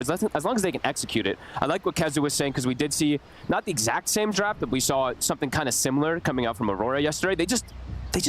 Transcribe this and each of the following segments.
as long as they can execute it. I like what Kezu was saying, because we did see not the exact same draft, but we saw something kind of similar coming out from Aurora yesterday. They just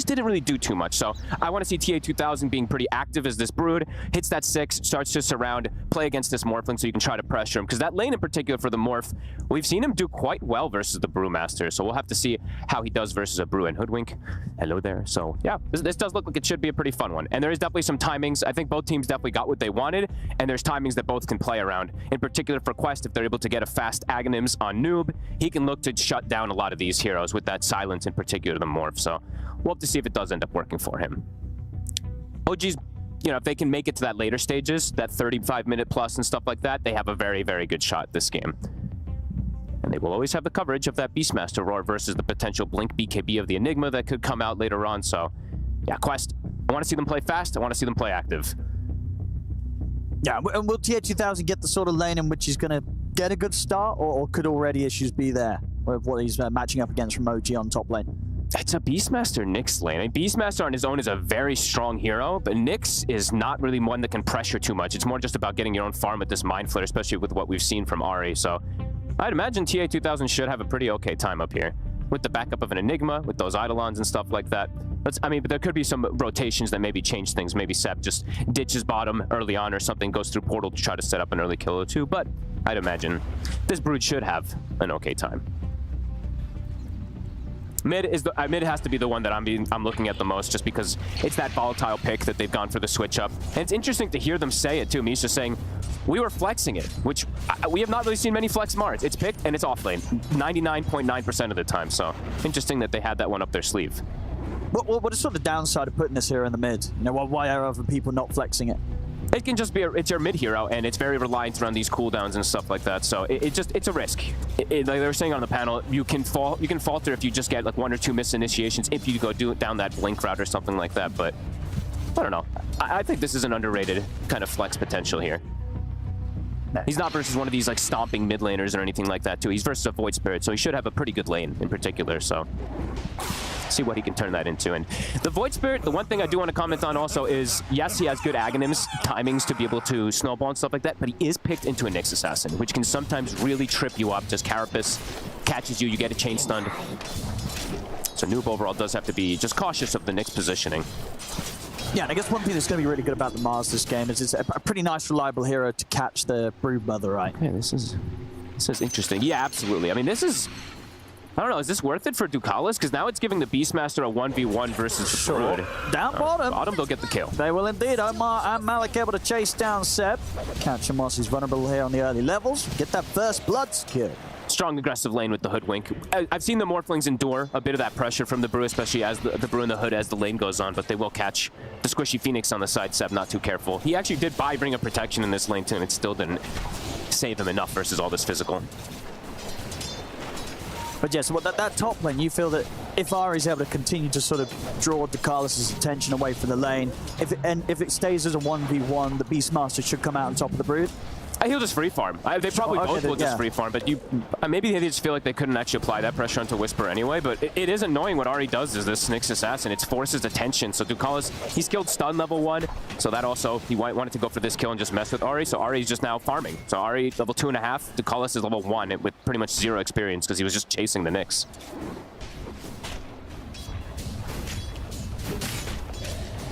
didn't really do too much. So I want to see TA2000 being pretty active as this Brood hits that 6, starts to surround, play against this Morphling so you can try to pressure him. Because that lane in particular for the Morph, we've seen him do quite well versus the Brewmaster. So we'll have to see how he does versus a Brew and Hoodwink. Hello there. So yeah, this does look like it should be a pretty fun one. And there is definitely some timings. I think both teams definitely got what they wanted. And there's timings that both can play around. In particular for Quest, if they're able to get a fast Aghanims on Noob, he can look to shut down a lot of these heroes with that silence, in particular the Morph. So we'll have to see if it does end up working for him. OG's, you know, if they can make it to that later stages, that 35-minute plus and stuff like that, they have a very, very good shot this game. And they will always have the coverage of that Beastmaster Roar versus the potential Blink BKB of the Enigma that could come out later on. So, yeah, Quest, I want to see them play fast. I want to see them play active. Yeah, and will TA2000 get the sort of lane in which he's going to get a good start, or could already issues be there with what he's matching up against from OG on top lane? It's a Beastmaster Nyx lane. I mean, Beastmaster on his own is a very strong hero, but Nyx is not really one that can pressure too much. It's more just about getting your own farm with this Mind Flare, especially with what we've seen from Ahri. So I'd imagine TA2000 should have a pretty okay time up here with the backup of an Enigma, with those Eidolons and stuff like that. I mean, but there could be some rotations that maybe change things. Maybe Sep just ditches bottom early on or something, goes through Portal to try to set up an early kill or two, but I'd imagine this Brood should have an okay time. Mid has to be the one that I'm looking at the most, just because it's that volatile pick that they've gone for the switch up. And it's interesting to hear them say it too. Misha's saying, we were flexing it, which we have not really seen many flex Mards. It's picked and it's off lane 99.9% of the time. So interesting that they had that one up their sleeve. What is sort of the downside of putting this hero in the mid? You know, why are other people not flexing it? It can just be it's your mid hero, and it's very reliant around these cooldowns and stuff like that. So it's a risk. Like they were saying on the panel, you can falter if you just get like 1 or 2 misinitiations if you go down that blink route or something like that. But I don't know. I think this is an underrated kind of flex potential here. He's not versus one of these like stomping mid laners or anything like that too. He's versus a Void Spirit, so he should have a pretty good lane in particular. So see what he can turn that into. And the Void Spirit, the one thing I do want to comment on also is, yes, he has good Aghanims timings to be able to snowball and stuff like that, but he is picked into a Nyx Assassin, which can sometimes really trip you up. Just Carapace catches you get a chain stunned. So Noob overall does have to be just cautious of the Nyx positioning. Yeah, and I guess one thing that's going to be really good about the Mars this game is it's a pretty nice, reliable hero to catch the Broodmother, right? Yeah, this is interesting. Yeah, absolutely. I mean, this is... I don't know, is this worth it for Ducalis? Because now it's giving the Beastmaster a 1v1 versus the Brood. Down bottom. Bottom, they'll get the kill. They will indeed. Omar and Malik able to chase down Seb. Catch him whilst he's vulnerable here on the early levels. Get that first blood kill. Strong aggressive lane with the Hoodwink. I've seen the Morphlings endure a bit of that pressure from the Brew, especially as the Brew in the Hood as the lane goes on, but they will catch the squishy Phoenix on the side. Seb not too careful. He actually did buy Ring of Protection in this lane too, and it still didn't save him enough versus all this physical. But yes, that top lane, you feel that if Ahri's able to continue to sort of draw Ducalis' attention away from the lane, if it stays as a 1v1, the Beastmaster should come out on top of the Brood? He'll just free farm. They probably both will just free farm, but maybe they just feel like they couldn't actually apply that pressure onto Whisper anyway, but it is annoying what Ahri does is this Nyx Assassin. It forces attention, so Ducalis, he's killed stun level 1, so that also, he wanted to go for this kill and just mess with Ahri, so Ahri's just now farming. So Ahri, level 2.5, Ducalis is level 1 with pretty much 0 experience because he was just chasing the Nyx.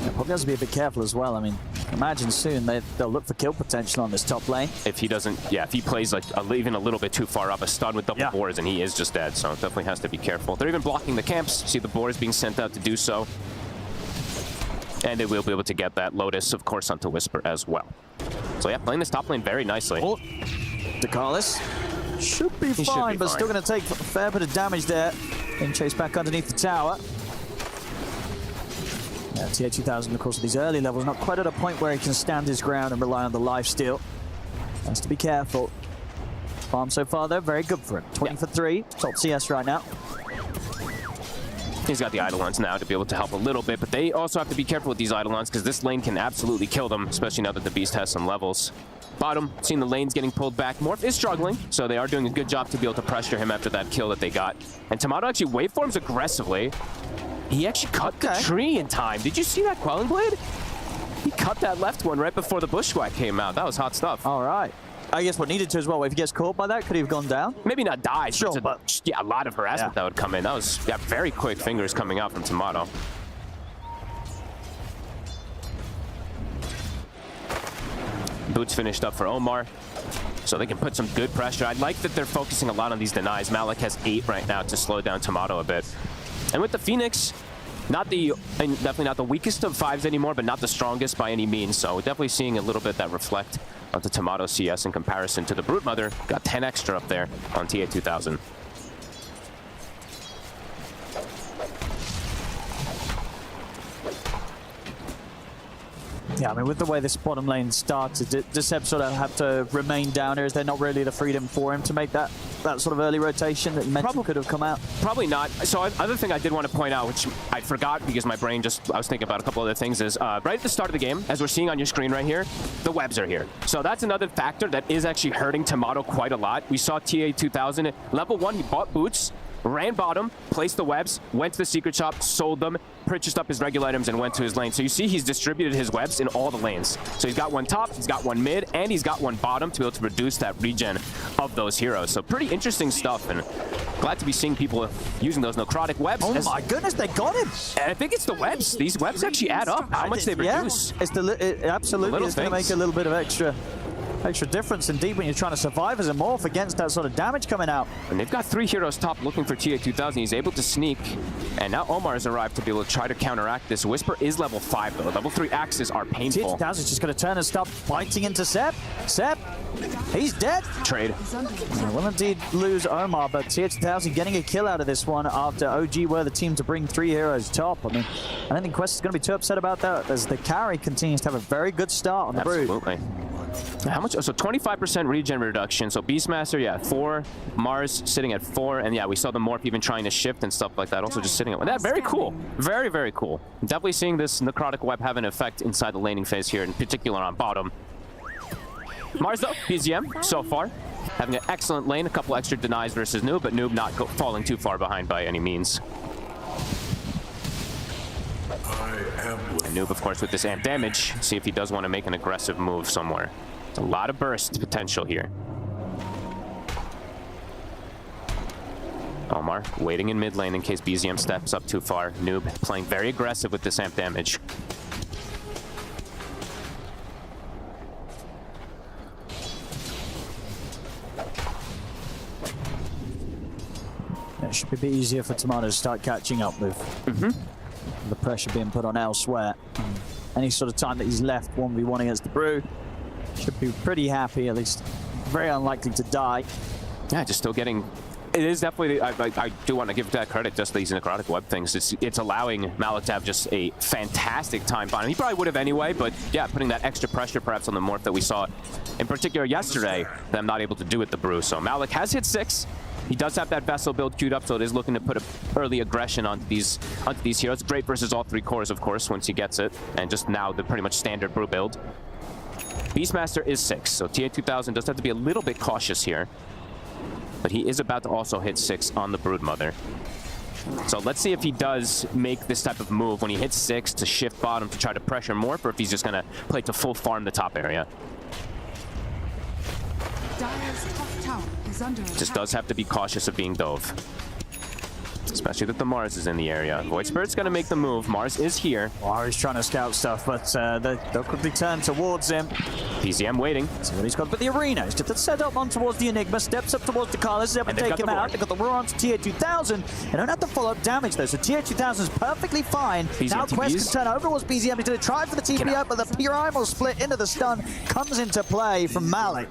Yeah, probably has to be a bit careful as well. I mean, imagine soon they'll look for kill potential on this top lane. If he doesn't, if he plays like even a little bit too far up, a stun with double boars, and he is just dead. So definitely has to be careful. They're even blocking the camps. See the boars being sent out to do so. And they will be able to get that Lotus, of course, onto Whisper as well. So yeah, playing this top lane very nicely. Oh, Ducalis should be fine, but still going to take a fair bit of damage there. Being chased back underneath the tower. Yeah, TA2000, of course, at these early levels, not quite at a point where he can stand his ground and rely on the lifesteal. Has to be careful. Farm so far, though, very good for him. 20 for 3, top CS right now. He's got the Eidolons now to be able to help a little bit, but they also have to be careful with these Eidolons because this lane can absolutely kill them, especially now that the Beast has some levels. Bottom, seeing the lanes getting pulled back. Morph is struggling, so they are doing a good job to be able to pressure him after that kill that they got. And Tomato actually waveforms aggressively. He actually cut the tree in time. Did you see that Quelling Blade? He cut that left one right before the Bushwhack came out. That was hot stuff. All right. I guess what needed to as well. If he gets caught by that, could he have gone down? Maybe not died, Sure, but yeah, a lot of harassment that would come in. That was very quick fingers coming out from Tomato. Boots finished up for Omar, so they can put some good pressure. I like that they're focusing a lot on these denies. Malik has 8 right now to slow down Tomato a bit. And with the Phoenix, definitely not the weakest of 5s anymore, but not the strongest by any means. So we're definitely seeing a little bit that reflect onto Tomato CS in comparison to the Broodmother. Got 10 extra up there on TA 2000. Yeah, I mean, with the way this bottom lane started, does Seb sort of have to remain down here? Is there not really the freedom for him to make that sort of early rotation that Mental could have come out? Probably not. So other thing I did want to point out, which I forgot because my brain I was thinking about a couple other things, is right at the start of the game, as we're seeing on your screen right here, the webs are here. So that's another factor that is actually hurting Tomato quite a lot. We saw TA 2000 level 1, he bought boots, ran bottom, placed the webs, went to the secret shop, sold them, purchased up his regular items, and went to his lane. So you see he's distributed his webs in all the lanes. So he's got one top, he's got one mid, and he's got one bottom to be able to reduce that regen of those heroes. So pretty interesting stuff, and glad to be seeing people using those necrotic webs. Oh my goodness, they got him! And I think it's the webs. These webs actually add up, how much they reduce. It's it absolutely is going to make a little bit of extra difference indeed when you're trying to survive as a morph against that sort of damage coming out. And they've got 3 heroes top looking for TA 2000. He's able to sneak, and now Omar has arrived to be able to try to counteract this. Whisper is level 5 though. Level 3 axes are painful. TA 2000 is just going to turn and start biting into Seb. Seb, he's dead. Trade. Will indeed lose Omar, but TA 2000 getting a kill out of this one after OG were the team to bring 3 heroes top. I mean, I don't think Quest is going to be too upset about that, as the carry continues to have a very good start on the Brood. Absolutely. How much? So 25% regen reduction. So Beastmaster, yeah, 4. Mars sitting at 4. And yeah, we saw the Morph even trying to shift and stuff like that. Also just sitting at that. Very cool. Very, very cool. Definitely seeing this necrotic web have an effect inside the laning phase here, in particular on bottom. Mars though, BZM so far. Having an excellent lane, a couple extra denies versus Noob, but Noob not falling too far behind by any means. And Noob, of course, with this amp damage, see if he does want to make an aggressive move somewhere. It's a lot of burst potential here. Omar waiting in mid lane in case BZM steps up too far. Noob playing very aggressive with this amp damage. It should be a bit easier for Tomato to start catching up with. The pressure being put on elsewhere. Any sort of time that he's left 1v1 against the Brood, should be pretty happy, at least very unlikely to die. Yeah, just still getting... It is definitely... I do want to give that credit, just these necrotic web things. It's allowing Malik to have just a fantastic time finding. He probably would have anyway, but yeah, putting that extra pressure perhaps on the morph that we saw in particular yesterday that I'm not able to do with the Brew. So Malik has hit 6. He does have that Vessel build queued up, so it is looking to put early aggression onto these heroes. Great versus all 3 cores, of course, once he gets it. And just now, the pretty much standard Brew build. Beastmaster is 6, so TA 2000 does have to be a little bit cautious here. But he is about to also hit 6 on the Broodmother. So let's see if he does make this type of move when he hits 6 to shift bottom to try to pressure Morph, or if he's just going to play to full farm the top area. Just does have to be cautious of being dove. Especially that the Mars is in the area. Void Spirit's going to make the move. Mars is here. Oh, he's trying to scout stuff, but they'll quickly turn towards him. PZM waiting. See what he's got. But the arena is just set up on towards the Enigma, steps up towards the Carlos, is able to take him out. They've got the roar onto TA 2000. They don't have to follow up damage though, so TA 2000 is perfectly fine. BZM now Quest TPs. can turn over towards BZM. He's going to try for the TP up, but the primal split into the stun comes into play from Malik.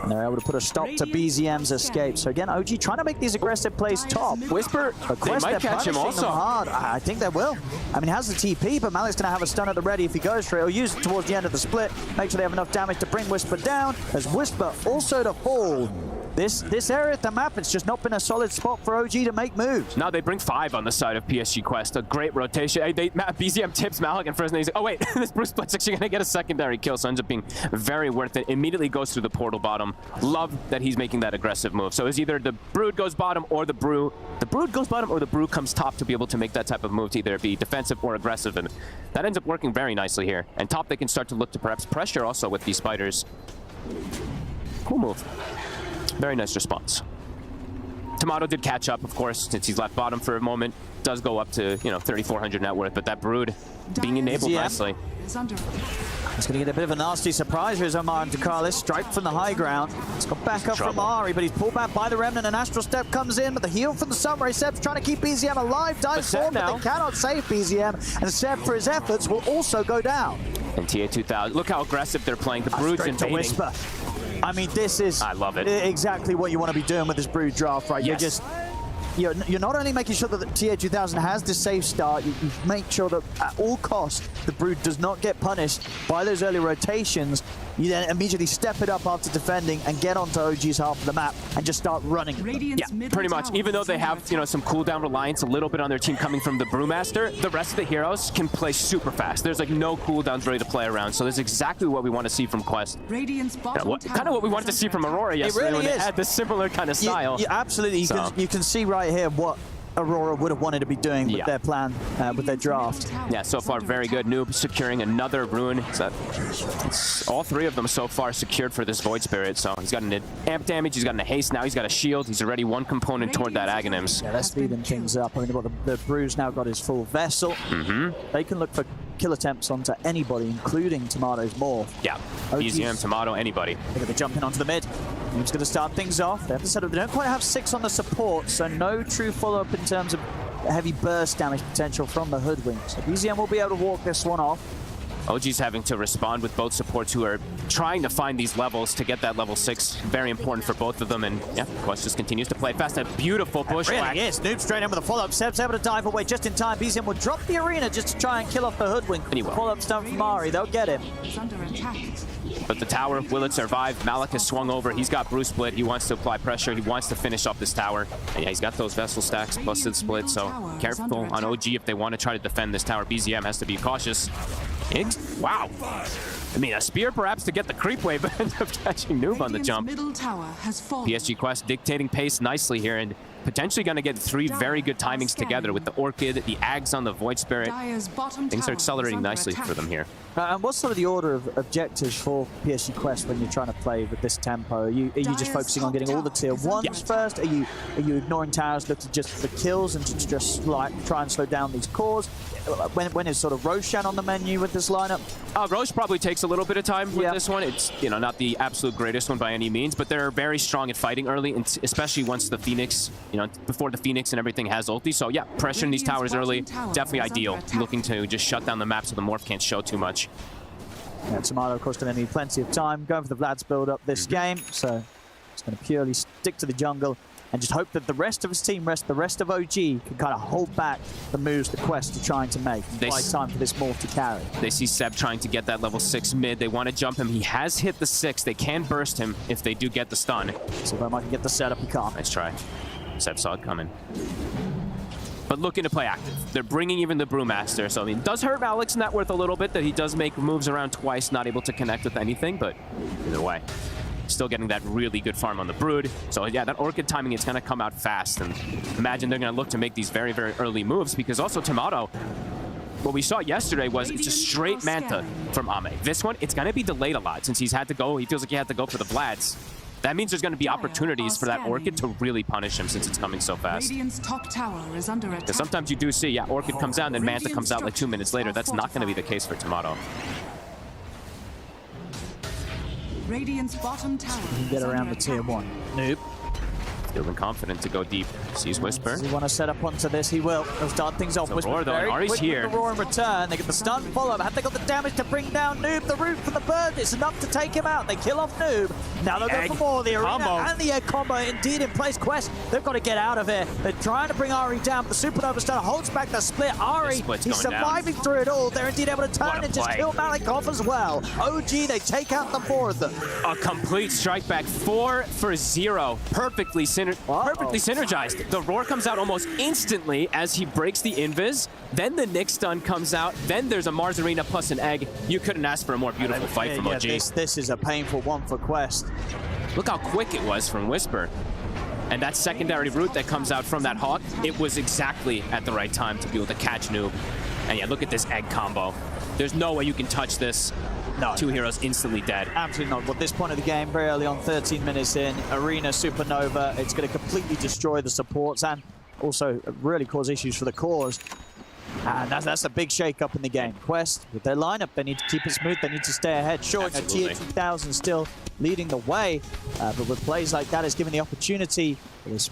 And they're able to put a stop to BZM's escape. So again, OG trying to make these aggressive plays top. Whisper, Quest, they might catch him also. Hard. I think they will. I mean, he has the TP, but Malik's going to have a stun at the ready if he goes for it. He'll use it towards the end of the split, make sure they have enough damage to bring Whisper down, as Whisper also to fall. This area of the map, it's just not been a solid spot for OG to make moves. Now they bring 5 on the side of PSG Quest. A great rotation. BZM tips Malik, and first he's like, oh wait, this Bruce Split's actually going to get a secondary kill, so ends up being very worth it. Immediately goes through the portal bottom. Love that he's making that aggressive move. So it's either the Brood goes bottom or the Brew. The Brood goes bottom or the Brew comes top to be able to make that type of move to either be defensive or aggressive, and that ends up working very nicely here. And top, they can start to look to perhaps pressure also with these spiders. Cool move. Very nice response. Tomato did catch up, of course, since he's left bottom for a moment. Does go up to, 3,400 net worth, but that Brood being enabled nicely. It's going to get a bit of a nasty surprise here as Omar and Dakalis strike from the high ground. It's got back up from Ari, but he's pulled back by the Remnant. An Astral Step comes in, but the heal from the Sunray. Seb's trying to keep BZM alive. Dives forward, but they cannot save BZM. And Seb, for his efforts, will also go down. And TA2000, look how aggressive they're playing. The Brood's invading. Whisper. I mean, this is exactly what you want to be doing with this Brood draft, right? Yes. You're not only making sure that the TA2000 has this safe start, you make sure that at all costs the Brood does not get punished by those early rotations. You then immediately step it up after defending and get onto OG's half of the map and just start running. Yeah, pretty much. Even though they have, some cooldown reliance a little bit on their team coming from the Brewmaster, the rest of the heroes can play super fast. There's like no cooldowns ready to play around, so that's exactly what we want to see from Quest. Kind of what we wanted to see from Aurora yesterday when they had this similar kind of style. Absolutely. You can see right here what Aurora would have wanted to be doing with their plan, with their draft. Yeah, so far very good. Noob securing another rune. It's all three of them so far secured for this Void Spirit. So he's got an amp damage, he's got a haste, now he's got a shield. He's already one component toward that Aghanims. Yeah, they're speeding things up. I mean, the Brew's now got his full vessel. They can look for kill attempts onto anybody, including Tomato's Morph. Yeah, BZM, Tomato, anybody. They're going to jump in onto the mid. Noob's going to start things off. They have to set up. They don't quite have 6 on the support, so no true follow-up in terms of heavy burst damage potential from the Hoodwink. So BZM will be able to walk this one off. OG's having to respond with both supports who are trying to find these levels to get that level 6. Very important for both of them. And yeah, Quest just continues to play fast. A beautiful bushwhack. Really is. Noob straight in with a follow-up. Seb's able to dive away just in time. BZM will drop the arena just to try and kill off the Hoodwink. Follow-up stun from Ari. They'll get him. But the tower, will it survive? Malik has swung over. He's got Brew Split. He wants to apply pressure. He wants to finish off this tower. And yeah, he's got those vessel stacks, busted split. So careful on OG if they want to try to defend this tower. BZM has to be cautious. Wow. I mean, a spear perhaps to get the creep wave, but ends up catching Noob on the jump. PSG Quest dictating pace nicely here and potentially going to get 3 very good timings together with the Orchid, the Ags on the Void Spirit. Things are accelerating nicely for them here. And what's sort of the order of objectives for PSG Quest when you're trying to play with this tempo? Are you just focusing on getting all the tier 1s first? Are you ignoring towers, looking just for the kills and to just try and slow down these cores? When is sort of Roshan on the menu with this lineup? Roche probably takes a little bit of time with this one. It's not the absolute greatest one by any means, but they're very strong at fighting early, and especially once the Phoenix, before the Phoenix and everything has ulti. So yeah, pressuring these towers early, definitely ideal. Looking to just shut down the map so the Morph can't show too much. Yeah, Tomato, of course, going to need plenty of time. Going for the Vlad's build up this game, so it's going to purely stick to the jungle and just hope that the rest of his team, the rest of OG, can kind of hold back the moves the Quest are trying to make. It's time for this Morph to carry. They see Seb trying to get that level 6 mid. They want to jump him. He has hit the 6. They can burst him if they do get the stun. So if I might get the setup, he can't. Nice try. Seb saw it coming. But looking to play active. They're bringing even the Brewmaster. So, I mean, it does hurt Malik's net worth a little bit that he does make moves around twice, not able to connect with anything, but either way. Still getting that really good farm on the Brood. So yeah, that Orchid timing is going to come out fast. And imagine they're going to look to make these very, very early moves because also Tomato, what we saw yesterday was it's a straight Manta from Ame. This one, it's going to be delayed a lot since he's had to go. He feels like he had to go for the Vlads. That means there's going to be opportunities for that Orchid to really punish him since it's coming so fast. Because sometimes you do see, yeah, Orchid comes out and then Manta comes out like 2 minutes later. That's not going to be the case for Tomato. Radiant's bottom tower. Get around the tier 1. Noob. Feeling confident to go deep. Sees Whisper. Does he want to set up onto this? He will. He'll start things off. Whisper though. Ari's here. The roar in return. They get the stun follow-up. Have they got the damage to bring down Noob? The root from the bird. It's enough to take him out. They kill off Noob. Now they'll go for more. The arena and the egg combo indeed in place. Quest, they've got to get out of here. They're trying to bring Ari down, but the Supernova Stun holds back the split. Ari, he's surviving through it all. They're indeed able to turn and just kill Malik off as well. OG, they take out the 4 of them. A complete strike back. 4 for 0. Perfectly synergized. The roar comes out almost instantly as he breaks the invis. Then the Nyx stun comes out. Then there's a Mars Arena plus an egg. You couldn't ask for a more beautiful fight from OG. This is a painful one for Quest. Look how quick it was from Whisper. And that secondary root that comes out from that Hawk, it was exactly at the right time to be able to catch Noob. And yeah, look at this egg combo. There's no way you can touch this. No. Two heroes instantly dead. Absolutely not. Well, at this point of the game, very early on, 13 minutes in, Arena Supernova, it's going to completely destroy the supports and also really cause issues for the cores. And that's a big shake-up in the game. Quest, with their lineup, they need to keep it smooth, they need to stay ahead. Sure, Absolutely. Tier 2000 still leading the way, but with plays like that, it's given the opportunity for this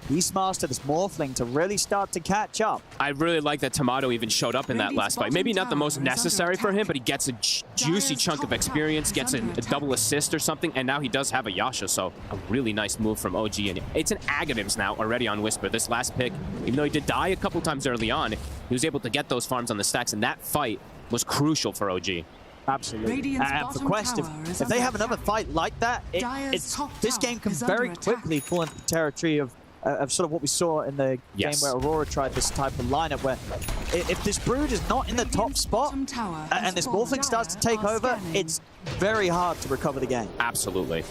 Beastmaster, this Morphling, to really start to catch up. I really like that Tomato even showed up in that last fight. Maybe not the most necessary for him, but he gets a juicy chunk of experience, gets a double assist or something, and now he does have a Yasha, so a really nice move from OG. And it's an Aghanims now already on Whisper. This last pick, even though he did die a couple times early on, he was able to get those farms on the stacks, and that fight was crucial for OG. Absolutely. And for Quest, if they have another fight like that, this game can very quickly fall into the territory of sort of what we saw in the game where Aurora tried this type of lineup, where if this Brood is not in the top spot and this Morphling starts to take over, it's very hard to recover the game. Absolutely.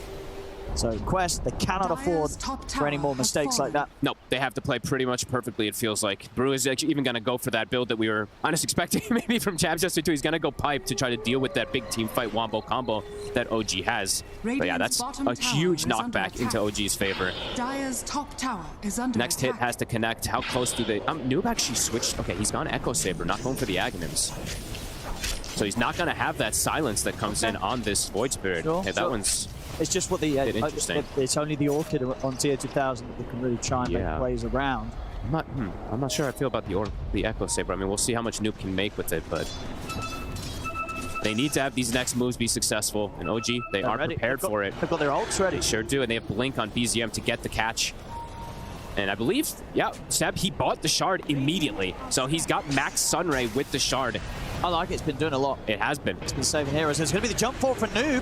So Quest, they cannot afford for any more mistakes like that. Nope, they have to play pretty much perfectly, it feels like. Brew is actually even going to go for that build that we were honestly expecting maybe from Jabs yesterday too. He's going to go pipe to try to deal with that big team fight wombo combo that OG has. But yeah, that's a huge knockback into OG's favor. Dire's top tower is under Next hit has to connect. How close do they... Noob actually switched. Okay, he's gone Echo Saber, not going for the Aghanims. So he's not going to have that silence that comes in on this Void Spirit. Sure, okay, that one's... It's just what the interesting. It's only the Orchid on Tier 2000 that they can really try and make plays around. I'm not sure how I feel about the Echo Saber. I mean, we'll see how much Noob can make with it, but they need to have these next moves be successful. And OG, they are prepared for it. They've got their ults ready. They sure do, and they have Blink on BZM to get the catch. And I believe, yeah, Seb, he bought the Shard immediately. So he's got Max Sunray with the Shard. I like it. It's been doing a lot. It has been. It's been saving heroes. There's going to be the jump forward for Noob.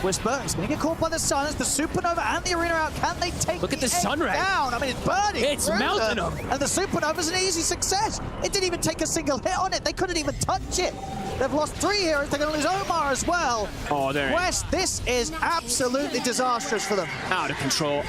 Whisper is going to get caught by the silence. The Supernova and the Arena out. Can they take Look at the Sunray down? I mean, it's burning. It's melting them. And the Supernova's an easy success. It didn't even take a single hit on it. They couldn't even touch it. They've lost 3 heroes. They're going to lose Omar as well. Oh, there. Quest, this is absolutely disastrous for them. Out of control.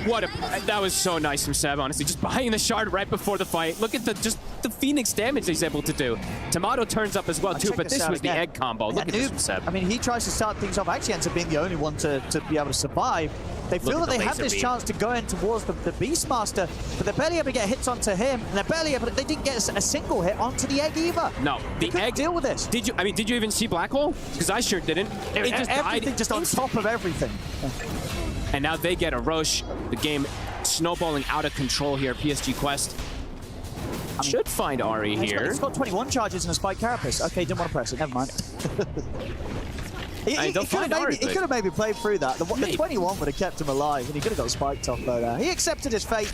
That was so nice from Seb, honestly. Just buying the Shard right before the fight. Look at the Phoenix damage he's able to do. Tomato turns up as well, too, but this was the egg combo. Look at this from Seb. I mean, he tries to start things off. Actually ends up being the only one to be able to survive. They feel that they have this chance to go in towards the Beastmaster, but they're barely able to get hits onto him, and they're barely able to, they didn't get a single hit onto the egg either. No, the egg deal with this. Did you even see Black Hole? Because I sure didn't. It just everything died just on top of everything. And now they get a Roche. The game snowballing out of control here. PSG Quest should find Ari here. It's got 21 charges and a spike carapace. Okay, didn't want to press it. Never mind. He could have maybe played through that. The 21 would have kept him alive, and he could have got spiked off though there. He accepted his fate.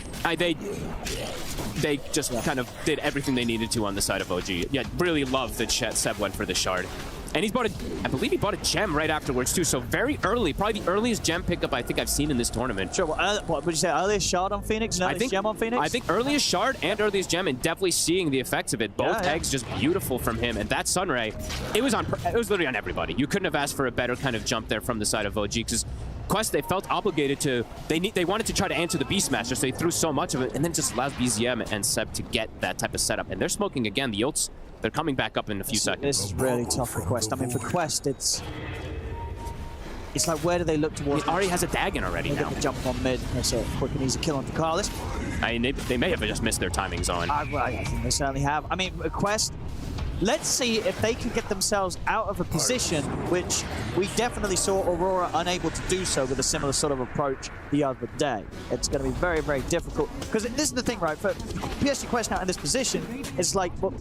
They just kind of did everything they needed to on the side of OG. Yeah, really love that Seb went for the Shard. And I believe he bought a gem right afterwards too, so very early, probably the earliest gem pickup I think I've seen in this tournament. Sure, what would you say, earliest Shard on Phoenix and earliest gem on Phoenix? I think earliest Shard and earliest gem, and definitely seeing the effects of it. Both eggs just beautiful from him, and that Sunray, it was literally on everybody. You couldn't have asked for a better kind of jump there from the side of OG, because Quest, they felt obligated to, they wanted to try to answer the Beastmaster, so they threw so much of it, and then just allowed BZM and Seb to get that type of setup. And they're smoking again, the ults. They're coming back up in a few seconds. This is really tough for Quest. I mean, for Quest, it's like, where do they look towards? He already has a Dagon already now. They jump on mid. That's a quick and easy kill on Carlos. I mean, they may have just missed their timing zone. I think they certainly have. I mean, Quest, let's see if they can get themselves out of a position, which we definitely saw Aurora unable to do so with a similar sort of approach the other day. It's going to be very, very difficult. Because this is the thing, right? For PSG Quest now in this position, it's like, well,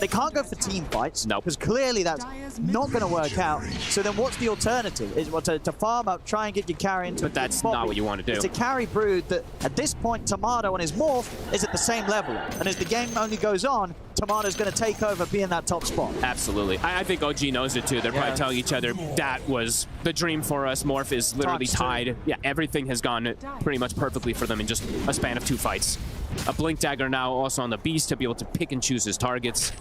they can't go for team fights. Nope. Because clearly that's not going to work out. So then what's the alternative? Is to farm up, try and get your carry into. But that's not what you want to do. It's to carry Brood that at this point, Tomato and his morph is at the same level. And as the game only goes on, Tomato's going to take over, be in that top spot. Absolutely. I think OG knows it too. They're probably telling each other that was the dream for us. Morph is literally tied. Yeah, everything has gone pretty much perfectly for them in just a span of 2 fights. A Blink Dagger now also on the Beast to be able to pick and choose his targets.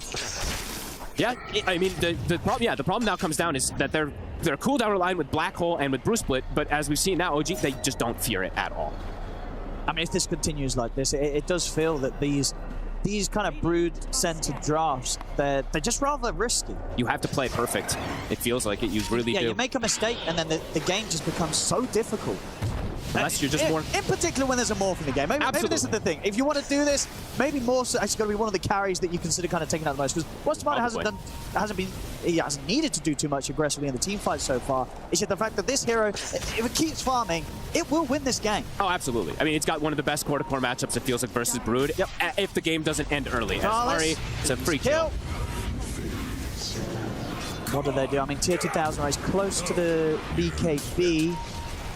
Yeah, I mean, the problem now comes down is that they're cooldown aligned with Black Hole and with Bruce Split, but as we've seen now, OG, they just don't fear it at all. I mean, if this continues like this, it does feel that these these kind of brood-centered drafts, they're just rather risky. You have to play perfect. It feels like it. You really do. Yeah, you make a mistake, and then the game just becomes so difficult. Unless you're just more... In particular when there's a morph in the game. Maybe this is the thing. If you want to do this, maybe Morph's actually got to be one of the carries that you consider kind of taking out the most. Because Westamata hasn't needed to do too much aggressively in the team fight so far. It's just the fact that this hero, if it keeps farming, it will win this game. Oh, absolutely. I mean, it's got one of the best core-to-core matchups, it feels like, versus Brood. Yep. If the game doesn't end early. As Ari, it's a free kill. What do they do? I mean, Tier 2000 is close to the BKB.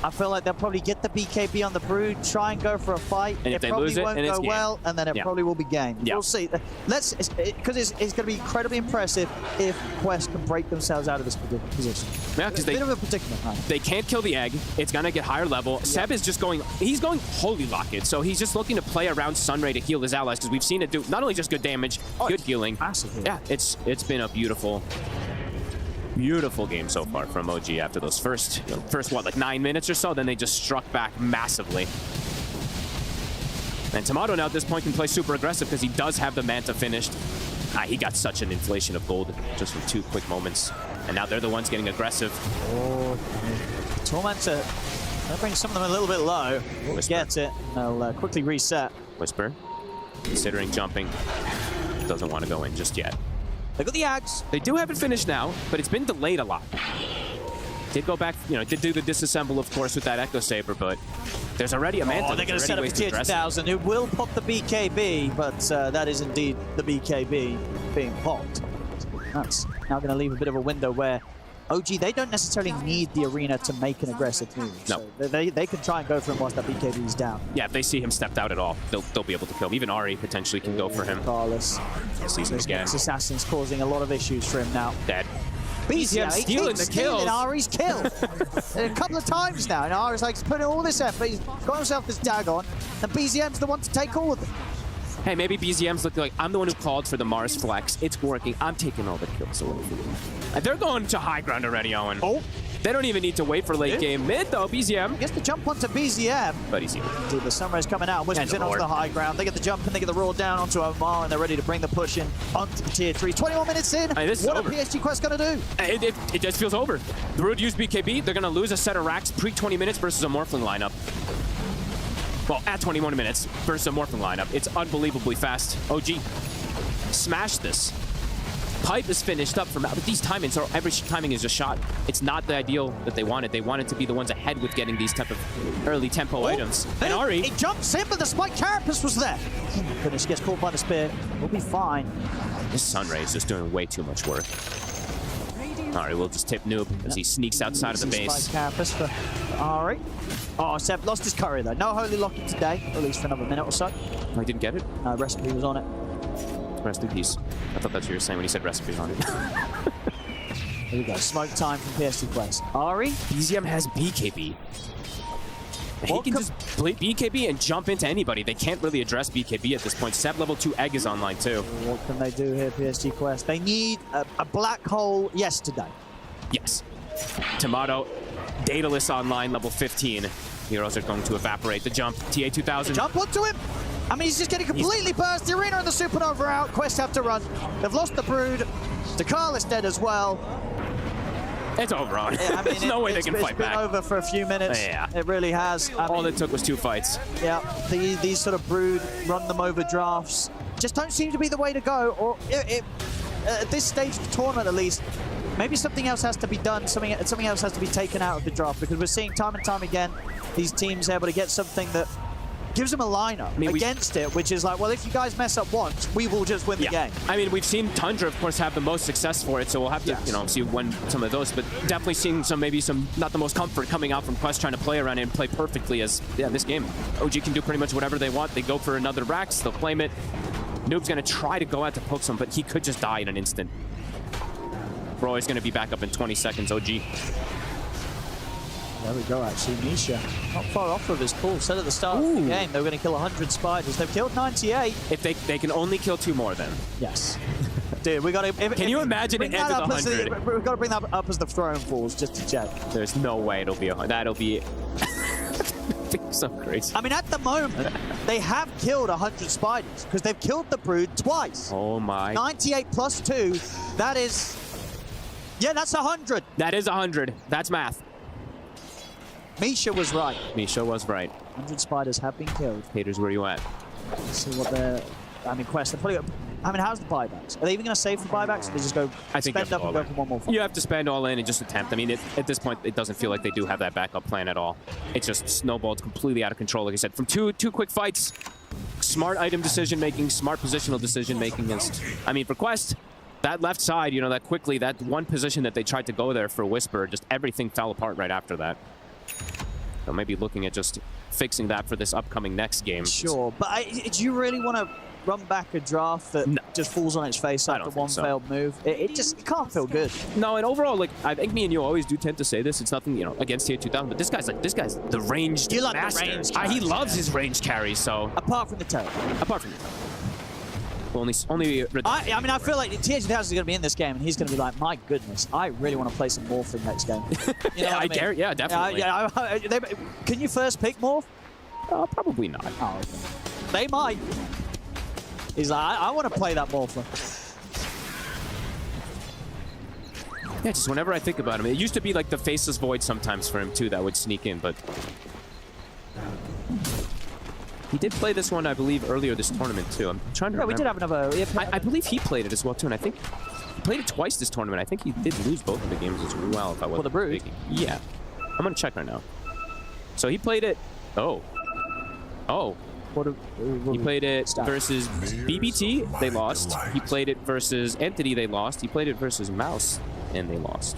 I feel like they'll probably get the BKB on the Brood, try and go for a fight. And if they lose it, probably won't go well, and then it probably will be game. Yeah. We'll see. Because it's going to be incredibly impressive if Quest can break themselves out of this position. Yeah, because bit of a predicament, man. They can't kill the egg. It's going to get higher level. Yeah. Seb is just going, he's going Holy Locket. So he's just looking to play around Sunray to heal his allies, because we've seen it do not only just good damage, good healing. Massive. Yeah, it's been a beautiful game so far from OG after those first what, like 9 minutes or so. Then they just struck back massively. And Tomato now at this point can play super aggressive because he does have the Manta finished. He got such an inflation of gold just from 2 quick moments. And now they're the ones getting aggressive. Oh, Tormentor, that brings some of them a little bit low. Whisper. Gets it. They'll quickly reset. Whisper, considering jumping, doesn't want to go in just yet. They got the Ags. They do have it finished now, but it's been delayed a lot. Did go back, did do the disassemble, of course, with that Echo Saber, but there's already a Manta. Oh, they're going to set up a Tier 2000 who will pop the BKB, but that is indeed the BKB being popped. That's now going to leave a bit of a window where OG, they don't necessarily need the arena to make an aggressive move. No. So they can try and go for him whilst that BKB is down. Yeah, if they see him stepped out at all, they'll be able to kill him. Even Ari potentially can go for him. Carlos. Season again. Assassin's causing a lot of issues for him now. Dead. BZM stealing the kills. Ari's kill. A couple of times now, and Ari's like putting all this effort. He's got himself this Dagon, and BZM's the one to take all of them. Hey, maybe BZM's looking like, I'm the one who called for the Mars flex. It's working. I'm taking all the kills away from you. And they're going to high ground already, Owen. Oh. They don't even need to wait for late game. Mid, though, BZM. Gets the jump onto BZM. But he's here. Dude, the Sunrise coming out. Whispers in onto the high ground. They get the jump and they get the roll down onto Omar, and they're ready to bring the push in onto the Tier 3. 21 minutes in. Hey, what are PSG Quest going to do? It just feels over. The Brood used BKB. They're going to lose a set of racks pre-20 minutes versus a Morphling lineup. Well, at 21 minutes versus a Morphling lineup. It's unbelievably fast. OG, smash this. Pipe is finished up from these timings, or every timing is a shot. It's not the ideal that they wanted. They wanted to be the ones ahead with getting these type of early tempo items. And Ari, he jumps in, but the spike carapace was there. Oh my goodness, gets caught by the spear. We'll be fine. This Sunray is just doing way too much work. Ari will just tip Noob as he sneaks outside of the base. Spike carapace for Ari. Oh, Seb lost his curry though. No Holy Locket today, at least for another minute or so. Oh, he didn't get it? No, recipe was on it. Rest in peace. I thought that's what you were saying when you said recipe on it. Here we go. Smoke time from PSG Quest. Ari? BZM has BKB. He can just play BKB and jump into anybody. They can't really address BKB at this point. Seb level 2 egg is online too. What can they do here, PSG Quest? They need a black hole yesterday. Yes. Tomato, Daedalus online, level 15. Heroes are going to evaporate. The jump, TA 2000. Jump onto him! I mean, he's just getting completely burst. The arena and the Supernova out. Quest have to run. They've lost the Brood. Dakar is dead as well. It's over on. Yeah, I mean, There's no way they can fight back. It's been over for a few minutes. Yeah. It really has. All it took was 2 fights. Yeah, these sort of Brood, run them over drafts just don't seem to be the way to go. Or at this stage of the tournament, at least, maybe something else has to be done. Something else has to be taken out of the draft, because we're seeing time and time again these teams able to get something that gives them a lineup against it, which is like, well, if you guys mess up once, we will just win the game. I mean, we've seen Tundra, of course, have the most success for it, so we'll have to, see when some of those, but definitely seeing maybe some not the most comfort coming out from Quest trying to play around it and play perfectly as, this game. OG can do pretty much whatever they want. They go for another Rax, they'll claim it. Noob's going to try to go out to poke some, but he could just die in an instant. Roy's going to be back up in 20 seconds, OG. There we go, actually. Nisha, not far off of his pull. Said at the start of the game they were going to kill 100 spiders. They've killed 98. If they can only kill 2 more, then. Yes. Dude, we got to... Can you imagine it ends at 100? We've got to bring that up as the throne falls just to check. There's no way it'll be that'll be... So crazy. I mean, at the moment, they have killed 100 spiders because they've killed the brood twice. Oh my. 98 plus 2, that is... Yeah, that's 100. That is 100. That's math. Misha was right. Misha was right. 100 spiders have been killed. Haters, where you at? Let's see what they're... I mean, Quest, they're probably... I mean, how's the buybacks? Are they even going to save for buybacks? Or they just go spend up and go for one more fight? You have to spend all in and just attempt. I mean, at this point, it doesn't feel like they do have that backup plan at all. It just snowballed completely out of control, like I said. From two quick fights, smart item decision-making, smart positional decision-making. I mean, for Quest, that left side, you know, that quickly, that one position that they tried to go there for Whisper, just everything fell apart right after that. So maybe looking at just fixing that for this upcoming next game. Sure, but do you really want to run back a draft that just falls on its face after one failed move? It can't feel good. No, and overall, like, I think me and you always do tend to say this. It's nothing, you know, against tier 2000, but this guy's the ranged You like master. the range He loves his range carries, so. Apart from the turret. Apart from that. Only I mean, I feel like tier 2000 is going to be in this game, and he's going to be like, my goodness, I really want to play some Morphin next game. You know what I mean? Yeah, definitely. Can you first pick Morph? Probably not. Oh, okay. They might. He's like, I want to play that Morphin. Yeah, just whenever I think about him, it used to be like the Faceless Void sometimes for him too that would sneak in, but he did play this one, I believe, earlier this tournament too. I'm trying to remember. We did have another. I believe he played it as well too, and I think he played it twice this tournament. I think he did lose both of the games as well. If I wasn't For the Brood? Yeah, I'm gonna check right now. So he played it. Oh. He played it versus BBT, they lost. He played it versus Entity, they lost. He played it versus Mouse, and they lost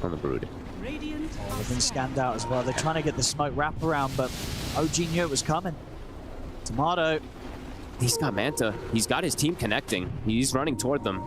on the Brood. They've been scanned out as well. They're trying to get the smoke wrap around, but OG knew it was coming. Tomato. He's got Manta. He's got his team connecting. He's running toward them.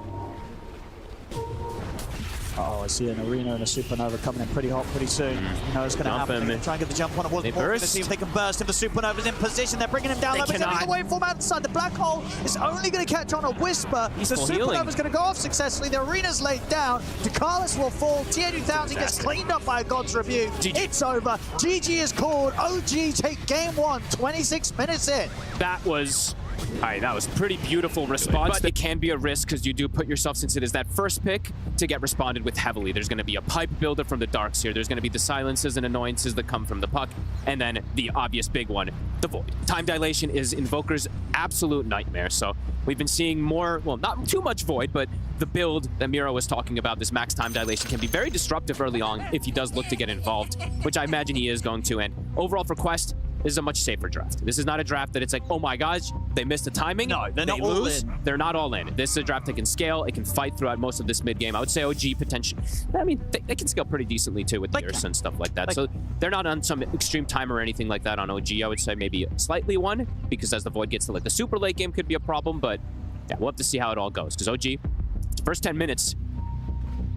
Oh, I see an Arena and a Supernova coming in pretty hot pretty soon. You know it's going to happen. Try and get the jump on. It wasn't going to see if they can burst. If the Supernova's in position, they're bringing him down. They're going to wait for him outside. The black hole is only going to catch on a Whisper. The Supernova's going to go off successfully. The Arena's laid down. Ducalis will fall. Tier 2000 gets cleaned up by a God's Rebuke. It's over. GG is called. OG take game 1, 26 minutes in. That was... All right, that was pretty beautiful response. But it can be a risk because you do put yourself, since it is that first pick, to get responded with heavily. There's going to be a pipe builder from the darks here. There's going to be the silences and annoyances that come from the puck. And then the obvious big one, the Void. Time dilation is Invoker's absolute nightmare. So we've been seeing more, well, not too much Void, but the build that Miro was talking about, this max time dilation, can be very disruptive early on if he does look to get involved, which I imagine he is going to. And overall for Quest, this is a much safer draft. This is not a draft that it's like, oh my gosh, they missed the timing. No, they're not lose. all in. They're not all in. This is a draft that can scale. It can fight throughout most of this mid game. I would say OG potential. I mean, they can scale pretty decently too with the Ursa and stuff like that. So they're not on some extreme timer or anything like that on OG. I would say maybe slightly one, because as the Void gets to like the super late game could be a problem. But yeah, we'll have to see how it all goes. Because OG, first 10 minutes,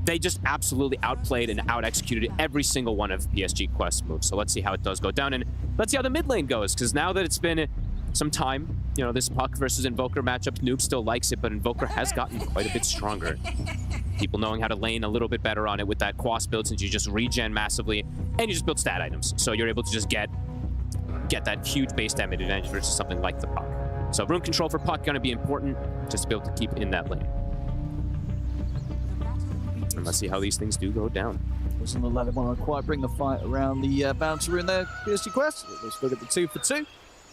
they just absolutely outplayed and out-executed every single one of PSG Quest moves. So let's see how it does go down, and let's see how the mid lane goes, because now that it's been some time, you know, this Puck versus Invoker matchup, Noob still likes it, but Invoker has gotten quite a bit stronger. People knowing how to lane a little bit better on it with that Quas build, since you just regen massively, and you just build stat items. So you're able to just get that huge base damage advantage versus something like the Puck. So rune control for Puck going to be important, just to be able to keep in that lane. And let's see how these things do go down. Wasn't let him want to quite bring the fight around the bouncer in there. PSG Quest. Let's look at the 2 for 2.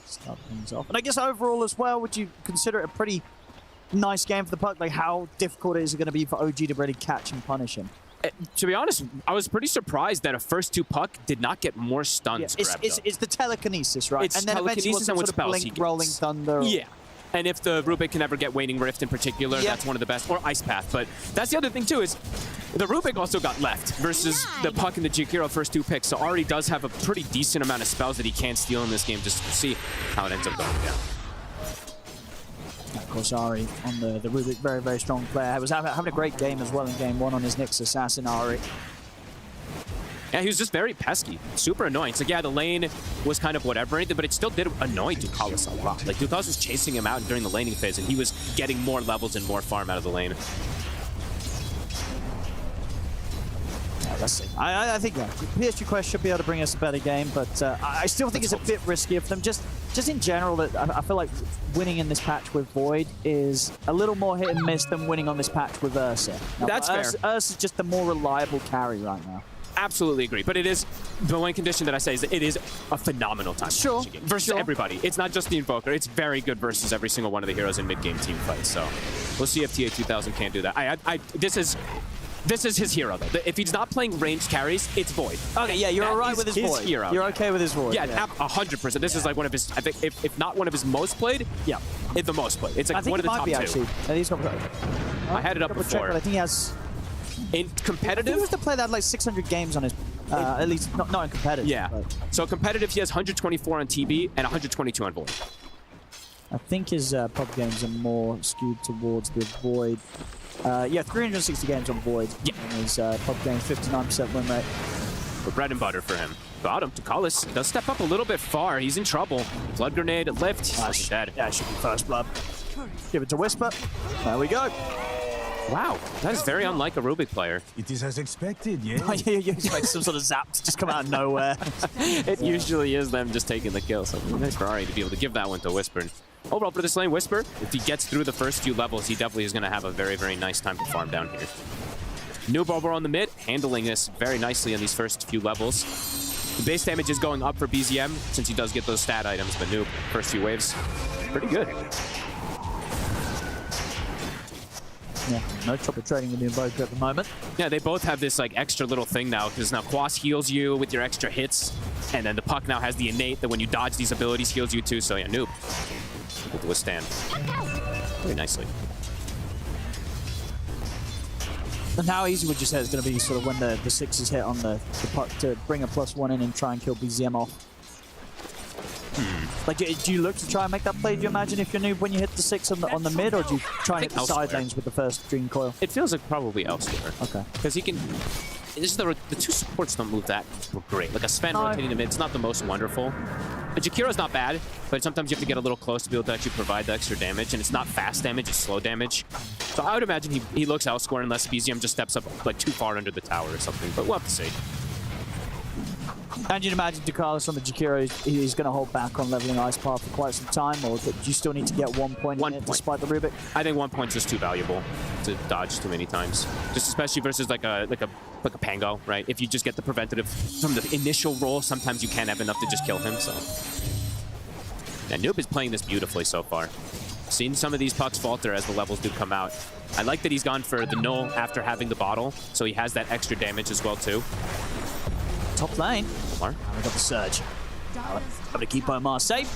Start things off. And I guess overall as well, would you consider it a pretty nice game for the Puck? Like, how difficult is it going to be for OG to really catch and punish him? To be honest, I was pretty surprised that a first 2 Puck did not get more stuns. Yeah, it's the telekinesis, right? It's and then telekinesis and what spells he gets. Rolling Thunder. Yeah. And if the Rubik can ever get Waning Rift in particular, that's one of the best. Or Ice Path. But that's the other thing, too, is the Rubik also got left versus the Puck and the Jakiro first 2 picks. So Ari does have a pretty decent amount of spells that he can steal in this game, just to see how it ends up going down. Of course, Ari on the Rubik, very, very strong player. He was having a great game as well in game 1 on his Nyx Assassin, Ari. Yeah, he was just very pesky, super annoying. So yeah, the lane was kind of whatever, but it still did annoy Ducalis a lot. Like, Ducalis was chasing him out during the laning phase, and he was getting more levels and more farm out of the lane. let's see. I think PSG Quest should be able to bring us a better game, but I still think it's a bit riskier for them. Just in general, that I feel like winning in this patch with Void is a little more hit and miss than winning on this patch with Ursa. Now, That's fair. Ursa's just the more reliable carry right now. Absolutely agree, but it is the one condition that I say is that it is a phenomenal time versus everybody. It's not just the Invoker; it's very good versus every single one of the heroes in mid-game team fights. So we'll see if TA 2000 can do that. This is his hero though. If he's not playing ranged carries, it's Void. Okay, yeah, you're alright with his Void. Hero. You're okay with his Void. Yeah, 100%. This is like one of his. I think if not one of his most played, it's the most played. It's like one of the top two. Actually. He's got, I had it up before. Check, but I think he has. In competitive, he was the player that had like 600 games on his, at least not in competitive. Yeah. But. So competitive, he has 124 on TB and 122 on Void. I think his pub games are more skewed towards the Void. Yeah, 360 games on Void. Yeah. And his pub games 59% win rate. For bread and butter for him. Bottom to Collis does step up a little bit far. He's in trouble. Blood grenade lift. He's dead. Yeah, it should be first blood. Give it to Whisper. There we go. Wow, that is very unlike a Rubik player. It is as expected, yeah. You expect some sort of zap to just come out of nowhere. It usually is them just taking the kill. So nice for Ari to be able to give that one to Whisper. And overall for this lane, Whisper, if he gets through the first few levels, he definitely is going to have a very, very nice time to farm down here. Noob over on the mid, handling this very nicely on these first few levels. The base damage is going up for BZM since he does get those stat items, but Noob, first few waves, pretty good. Yeah, no trouble trading with the Invoker at the moment. Yeah, they both have this like extra little thing now, because now Quas heals you with your extra hits, and then the Puck now has the innate that when you dodge these abilities heals you too, so yeah, Noob able to withstand very nicely. And how easy would you say it's going to be sort of when the 6s hit on the Puck to bring a +1 in and try and kill BZM off? Like, do you look to try and make that play, do you imagine, if you're Noob when you hit the 6 on the mid, or do you try and hit the side lanes with the first Dream Coil? It feels like probably elsewhere. Okay. Because he can... It's the two supports don't move that great. Like a Sven rotating the mid, it's not the most wonderful. A Jakiro's not bad, but sometimes you have to get a little close to be able to actually provide the extra damage, and it's not fast damage, it's slow damage. So I would imagine he looks elsewhere unless BZM just steps up like too far under the tower or something, but we'll have to see. And you'd imagine Ducalis on the Jakiro, he's going to hold back on leveling Ice Path for quite some time, or do you still need to get 1 point in it despite the Rubik? I think 1 point's just too valuable to dodge too many times. Just especially versus like a Pango, right? If you just get the preventative from the initial roll, sometimes you can't have enough to just kill him, so. And Noob is playing this beautifully so far. Seen some of these pucks falter as the levels do come out. I like that he's gone for the null after having the bottle, so he has that extra damage as well too. Top lane. Omar. I got the surge. I'm going to keep Omar safe.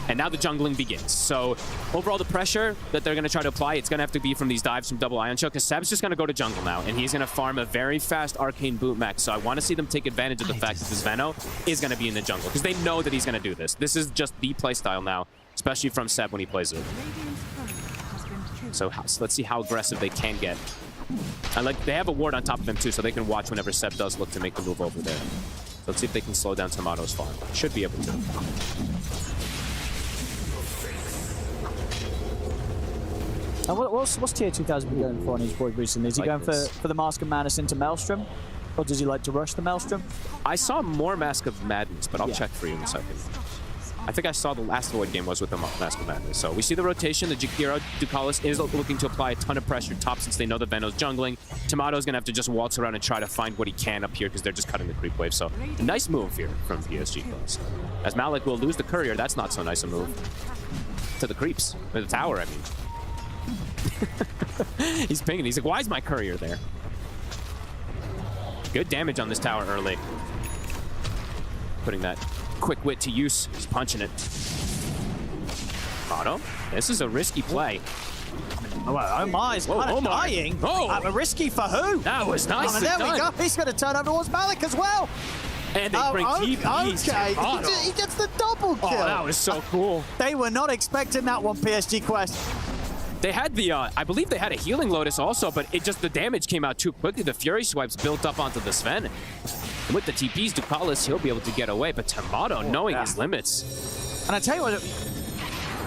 And now the jungling begins. So overall, the pressure that they're going to try to apply, it's going to have to be from these dives from double Ion Choke, because Seb's just going to go to jungle now, and he's going to farm a very fast Arcane Boot Max. So I want to see them take advantage of the fact that this Veno is going to be in the jungle, because they know that he's going to do this. This is just the playstyle now, especially from Seb when he plays it. So let's see how aggressive they can get. They have a ward on top of him too, so they can watch whenever Seb does look to make the move over there. So let's see if they can slow down Tomato's farm. Should be able to. And what's Tier 2000 been going for on his Void recently? Is he going for the Mask of Madness into Maelstrom? Or does he like to rush the Maelstrom? I saw more Mask of Madness, but I'll check for you in a second. I think I saw the last Void game was with the Mask of Madness. So we see the rotation. The Jakiro Ducalis is looking to apply a ton of pressure top since they know the Veno's jungling. Tomato's going to have to just waltz around and try to find what he can up here because they're just cutting the creep wave. So a nice move here from PSG. As Malik will lose the courier, that's not so nice a move. To the creeps. Or the tower, I mean. He's pinging. He's like, why is my courier there? Good damage on this tower early. Putting that quick wit to use. He's punching it. Otto, this is a risky play. Oh my, is kind of dying. Oh. Risky for who? That was nice. There we go. He's going to turn over towards Malik as well. And they bring TPs okay. to Otto. He gets the double kill. Oh, that was so cool. They were not expecting that one, PSG Quest. They had the, I believe they had a healing Lotus also, but the damage came out too quickly. The Fury Swipes built up onto the Sven. And with the TPs, Ducalis, he'll be able to get away, but Tomato knowing his limits. And I tell you what,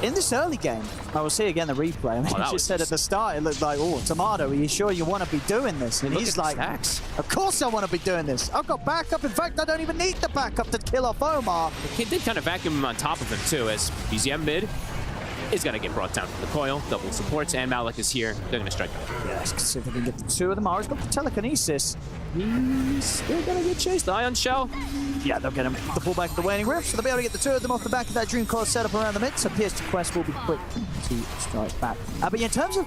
in this early game, I will see again the replay. I mean, he just said at the start, it looked like, oh, Tomato, are you sure you want to be doing this? And he's like, of course I want to be doing this. I've got backup. In fact, I don't even need the backup to kill off Omar. He did kind of vacuum him on top of him, too, as BZM mid is going to get brought down from the coil. Double supports, and Malik is here. They're going to strike out. Yes, let's see if we can get the two of them. He's got the telekinesis. He's still going to get chased. The Ion Shell. Yeah, they'll get him the full back of the waning rift, so they'll be able to get the two of them off the back of that Dream Coil setup around the mid, so PSG Quest will be quick to strike back. But in terms of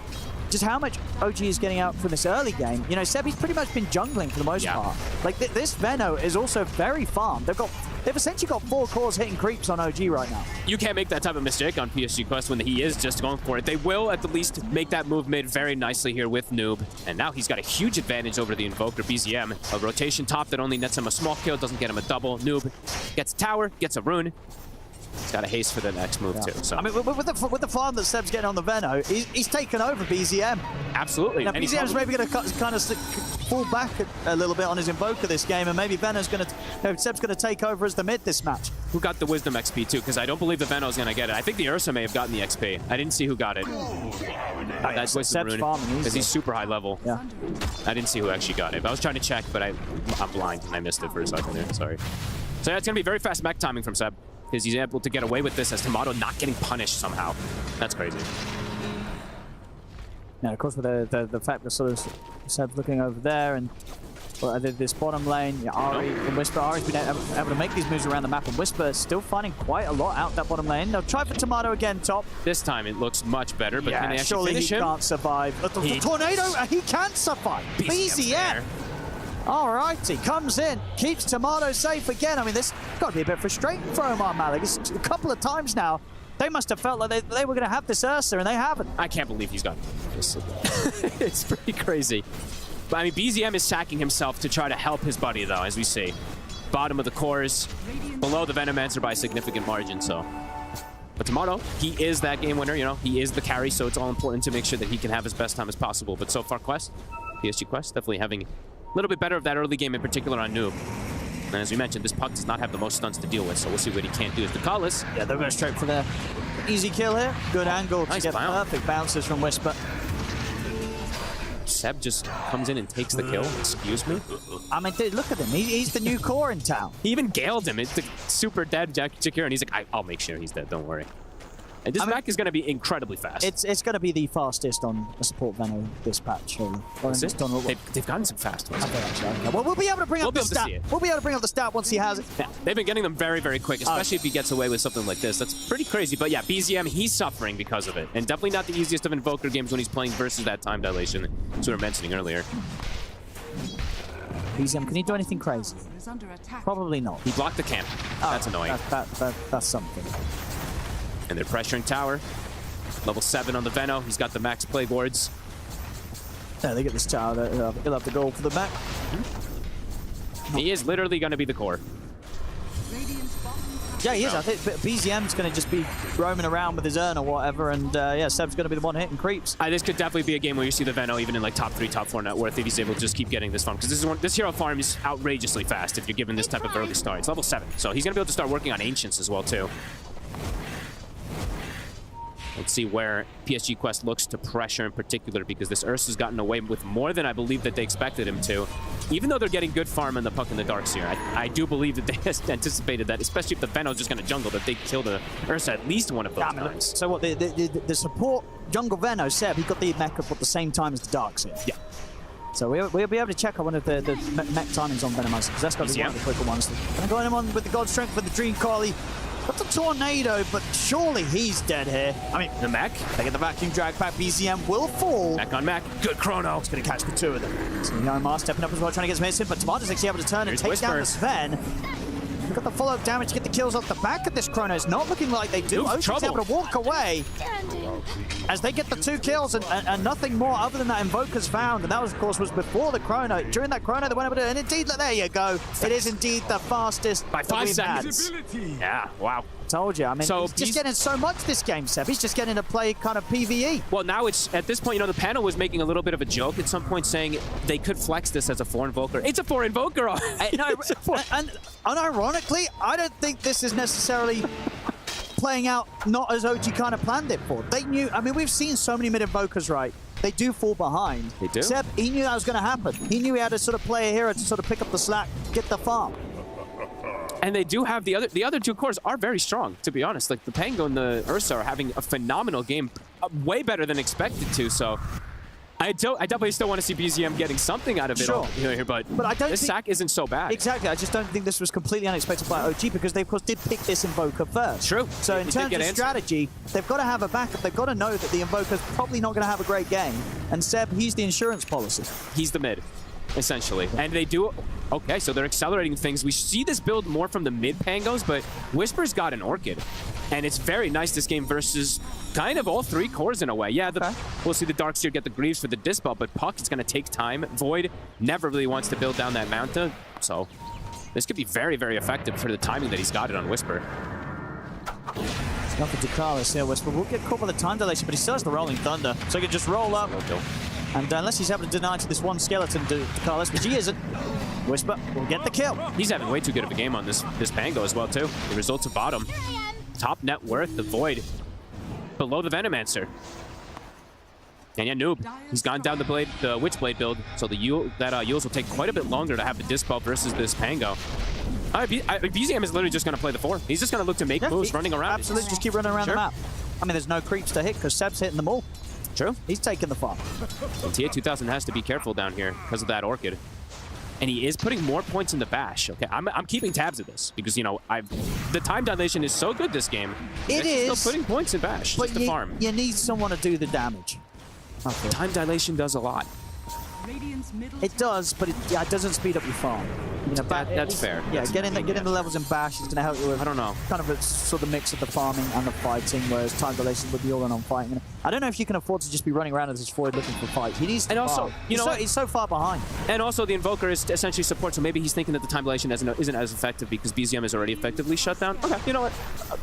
just how much OG is getting out from this early game, you know, Sebi's pretty much been jungling for the most part. Like, this Veno is also very farmed. They've essentially got 4 cores hitting creeps on OG right now. You can't make that type of mistake on PSG Quest when he is just going for it. They will at the least make that move mid very nicely here with Noob. And now he's got a huge advantage over the Invoker BZM. A rotation top that only nets him a small kill, doesn't get him a double. Noob gets a tower, gets a rune. He's got a haste for the next move too. So I mean, with the farm that Seb's getting on the Veno, he's taken over BZM. Absolutely. Now, BZM's maybe going to kind of fall back a little bit on his Invoker this game, and maybe Veno's going to, Seb's going to take over as the mid this match. Who got the Wisdom XP too? Because I don't believe the Veno's going to get it. I think the Ursa may have gotten the XP. I didn't see who got it. That's Wisdom rune, because he's super high level. Yeah. I didn't see who actually got it. I was trying to check, but I'm blind and I missed it for a second there. Sorry. So yeah, it's going to be very fast mech timing from Seb, because he's able to get away with this as Tomato not getting punished somehow. That's crazy. Yeah, of course, with the fact that sort of Seb's looking over there, and this bottom lane, Ari and Whisper. Ari's been able to make these moves around the map, and Whisper still finding quite a lot out that bottom lane. They'll try for Tomato again, top. This time it looks much better, but can they actually finish him? Can't survive. The tornado, he can survive. BZM. All right, he comes in, keeps Tomato safe again. I mean, this got to be a bit frustrating for Omar Malik. It's a couple of times now. They must have felt like they were going to have this Ursa, and they haven't. I can't believe he's got this. It's pretty crazy. But I mean, BZM is sacking himself to try to help his buddy, though, as we see. Bottom of the cores, below the Venomancer by a significant margin, so. But Tomato, he is that game winner, you know, he is the carry, so it's all important to make sure that he can have his best time as possible. But so far, PSG Quest, definitely having a little bit better of that early game, in particular on Noob. And as we mentioned, this puck does not have the most stunts to deal with, so we'll see what he can't do as the Callis. Yeah, they're going straight for the easy kill here. Good angle to get perfect bounces from Whisper. Seb just comes in and takes the kill. Excuse me? I mean, dude, look at him. He's the new core in town. He even galed him. It's super dead Jakiro, and he's like, I'll make sure he's dead. Don't worry. And this mech is going to be incredibly fast. It's going to be the fastest on a support Veno this patch. They've gotten some fast ones. Okay. Well, we'll be able to bring up the stat. We'll be able to bring up the stat once he has it. Yeah, they've been getting them very, very quick, especially if he gets away with something like this. That's pretty crazy. But yeah, BZM, he's suffering because of it. And definitely not the easiest of Invoker games when he's playing versus that time dilation, as we were mentioning earlier. BZM, can he do anything crazy? Probably not. He blocked the camp. That's annoying. That's something. And they're pressuring tower. Level 7 on the Veno. He's got the max plague wards. Yeah, they get this tower. He'll have to go for the back. He is literally going to be the core. Yeah, he is. I think BZM's going to just be roaming around with his urn or whatever, and yeah, Seb's going to be the one hitting creeps. This could definitely be a game where you see the Veno even in like top 3, top 4 net worth if he's able to just keep getting this farm, because this hero farm is outrageously fast if you're given this type of early start. It's level 7, so he's going to be able to start working on Ancients as well too. Let's see where PSG Quest looks to pressure in particular, because this Ursa's gotten away with more than I believe that they expected him to. Even though they're getting good farm in the Puck in the Darks here, I do believe that they anticipated that, especially if the Veno's just going to jungle, that they'd kill the Ursa at least one of those times. So what, the support jungle Veno, Seb, he got the mech up at the same time as the Darks here. Yeah. So we'll be able to check out one of the mech timings on Venomancer, because that's got to be one of the quicker ones. Going to go in on with the God Strength for the Dream Collie. Got the tornado, but surely he's dead here. I mean, the mech. They get the vacuum drag back. BZM will fall. Mech on mech. Good chrono. He's going to catch the two of them. So Omar stepping up as well, trying to get some hits in, but Tomato's actually able to turn and take down the Sven. We've got the follow-up damage to get the kills off the back of this chrono. It's not looking like they do. Ocean's able to walk away as they get the 2 kills and nothing more other than that Invoker's found. And that was, of course, was before the chrono. During that chrono, they went able to, and indeed, there you go. It is indeed the fastest by 5 seconds. Yeah, wow. Told you. I mean, so he's just getting so much this game, Seb. He's just getting to play kind of PvE. Well, now it's, at this point, you know, the panel was making a little bit of a joke at some point, saying they could flex this as a 4 Invoker. It's a 4 Invoker! And ironically, I don't think this is necessarily playing out not as OG kind of planned it for. They knew, I mean, we've seen so many mid-invokers, right? They do fall behind. They do. Seb, he knew that was going to happen. He knew he had to sort of play a hero to sort of pick up the slack, get the farm. And they do have the other two cores are very strong, to be honest. Like the Pango and the Ursa are having a phenomenal game, way better than expected to. So I definitely still want to see BZM getting something out of it all here, but I don't this sack isn't so bad. Exactly. I just don't think this was completely unexpected by OG because they, of course, did pick this Invoker first. True. So in terms of strategy, they've got to have a backup. They've got to know that the Invoker's probably not going to have a great game. And Seb, he's the insurance policy. He's the mid, essentially. And they do... Okay, so they're accelerating things. We see this build more from the mid Pangos, but Whisper's got an Orchid. And it's very nice this game versus kind of all three cores in a way. Yeah, we'll see the Darkseer get the Greaves for the Dispel, but Puck, it's going to take time. Void never really wants to build down that Manta, so this could be very, very effective for the timing that he's got it on Whisper. It's nothing to Carlos here. Whisper will get caught by the time dilation, but he still has the Rolling Thunder, so he can just roll up. And unless he's able to deny to this one skeleton to Carlos, which he isn't, Whisper will get the kill. He's having way too good of a game on this Pango as well, too. The results of bottom. Top net worth, the Void. Below the Venomancer. And yeah, Noob, he's gone down the Witchblade build, so the Yules will take quite a bit longer to have the Dispel versus this Pango. BZM is literally just going to play the 4. He's just going to look to make moves running around. Absolutely, just keep running around the map. I mean, there's no creeps to hit because Seb's hitting them all. True. He's taking the farm. And TA2000 has to be careful down here because of that Orchid. And he is putting more points in the Bash. Okay, I'm keeping tabs of this because, you know, the time dilation is so good this game. It is. Still putting points in Bash but just to farm. You need someone to do the damage. Time dilation does a lot. It does, but it doesn't speed up your farm. You know, that's fair. Yeah, getting the levels in Bash is going to help you with. I don't know. Kind of a sort of mix of the farming and the fighting, whereas time dilation would be all in on fighting. I don't know if you can afford to just be running around as this Void looking for fight. He needs to. And also, you know, he's so far behind. And also, the Invoker is essentially support, so maybe he's thinking that the time dilation isn't as effective because BZM is already effectively shut down. Okay, you know what?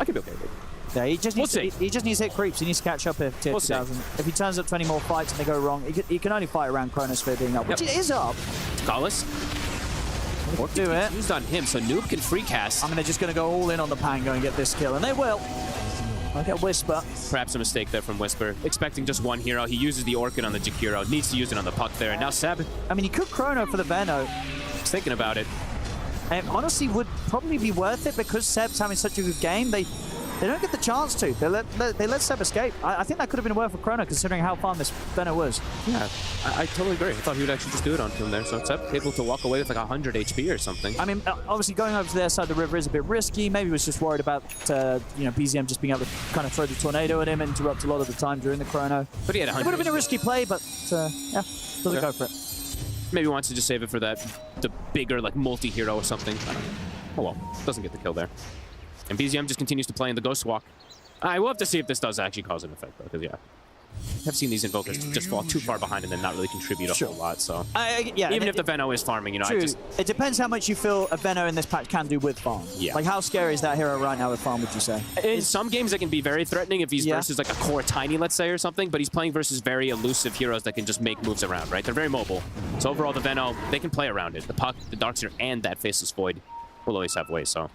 I could be okay with it. Yeah, he just needs to hit creeps. He needs to catch up if tier 2000. If he turns up to any more fights and they go wrong, he can only fight around Chronosphere being up, which it is up. Gallus. Do it. Used on him, so Noob can free cast. I mean, they're just going to go all in on the Pango and get this kill, and they will. Look at Whisper. Perhaps a mistake there from Whisper. Expecting just one hero. He uses the Orchid on the Jakiro. Needs to use it on the Puck there. And now Seb. I mean, he could Chrono for the Veno. He's thinking about it. And honestly, would probably be worth it because Seb's having such a good game. They don't get the chance to. They let Seb escape. I think that could have been worth for Chrono considering how fun this Veno was. Yeah, I totally agree. I thought he would actually just do it on him there. So Seb able to walk away with like 100 HP or something. I mean, obviously going over to their side of the river is a bit risky. Maybe he was just worried about you know, BZM just being able to kind of throw the tornado at him and interrupt a lot of the time during the Chrono. But he had 100. It would have been a risky play, but yeah, doesn't go for it. Maybe wants to just save it for the bigger like multi-hero or something. I don't know. Oh well, doesn't get the kill there. And BZM just continues to play in the Ghost Walk. I will have to see if this does actually cause an effect, though, because, yeah, I've seen these Invokers just fall too far behind and then not really contribute a whole lot, so... yeah, even if the Veno is farming, you know, it depends how much you feel a Veno in this patch can do with farm. Yeah. Like, how scary is that hero right now with farm, would you say? In some games, it can be very threatening if he's versus, like, a core tiny, let's say, or something, but he's playing versus very elusive heroes that can just make moves around, right? They're very mobile. So overall, the Veno, they can play around it. The Puck, the Darkseer, and that Faceless Void will always have ways, so...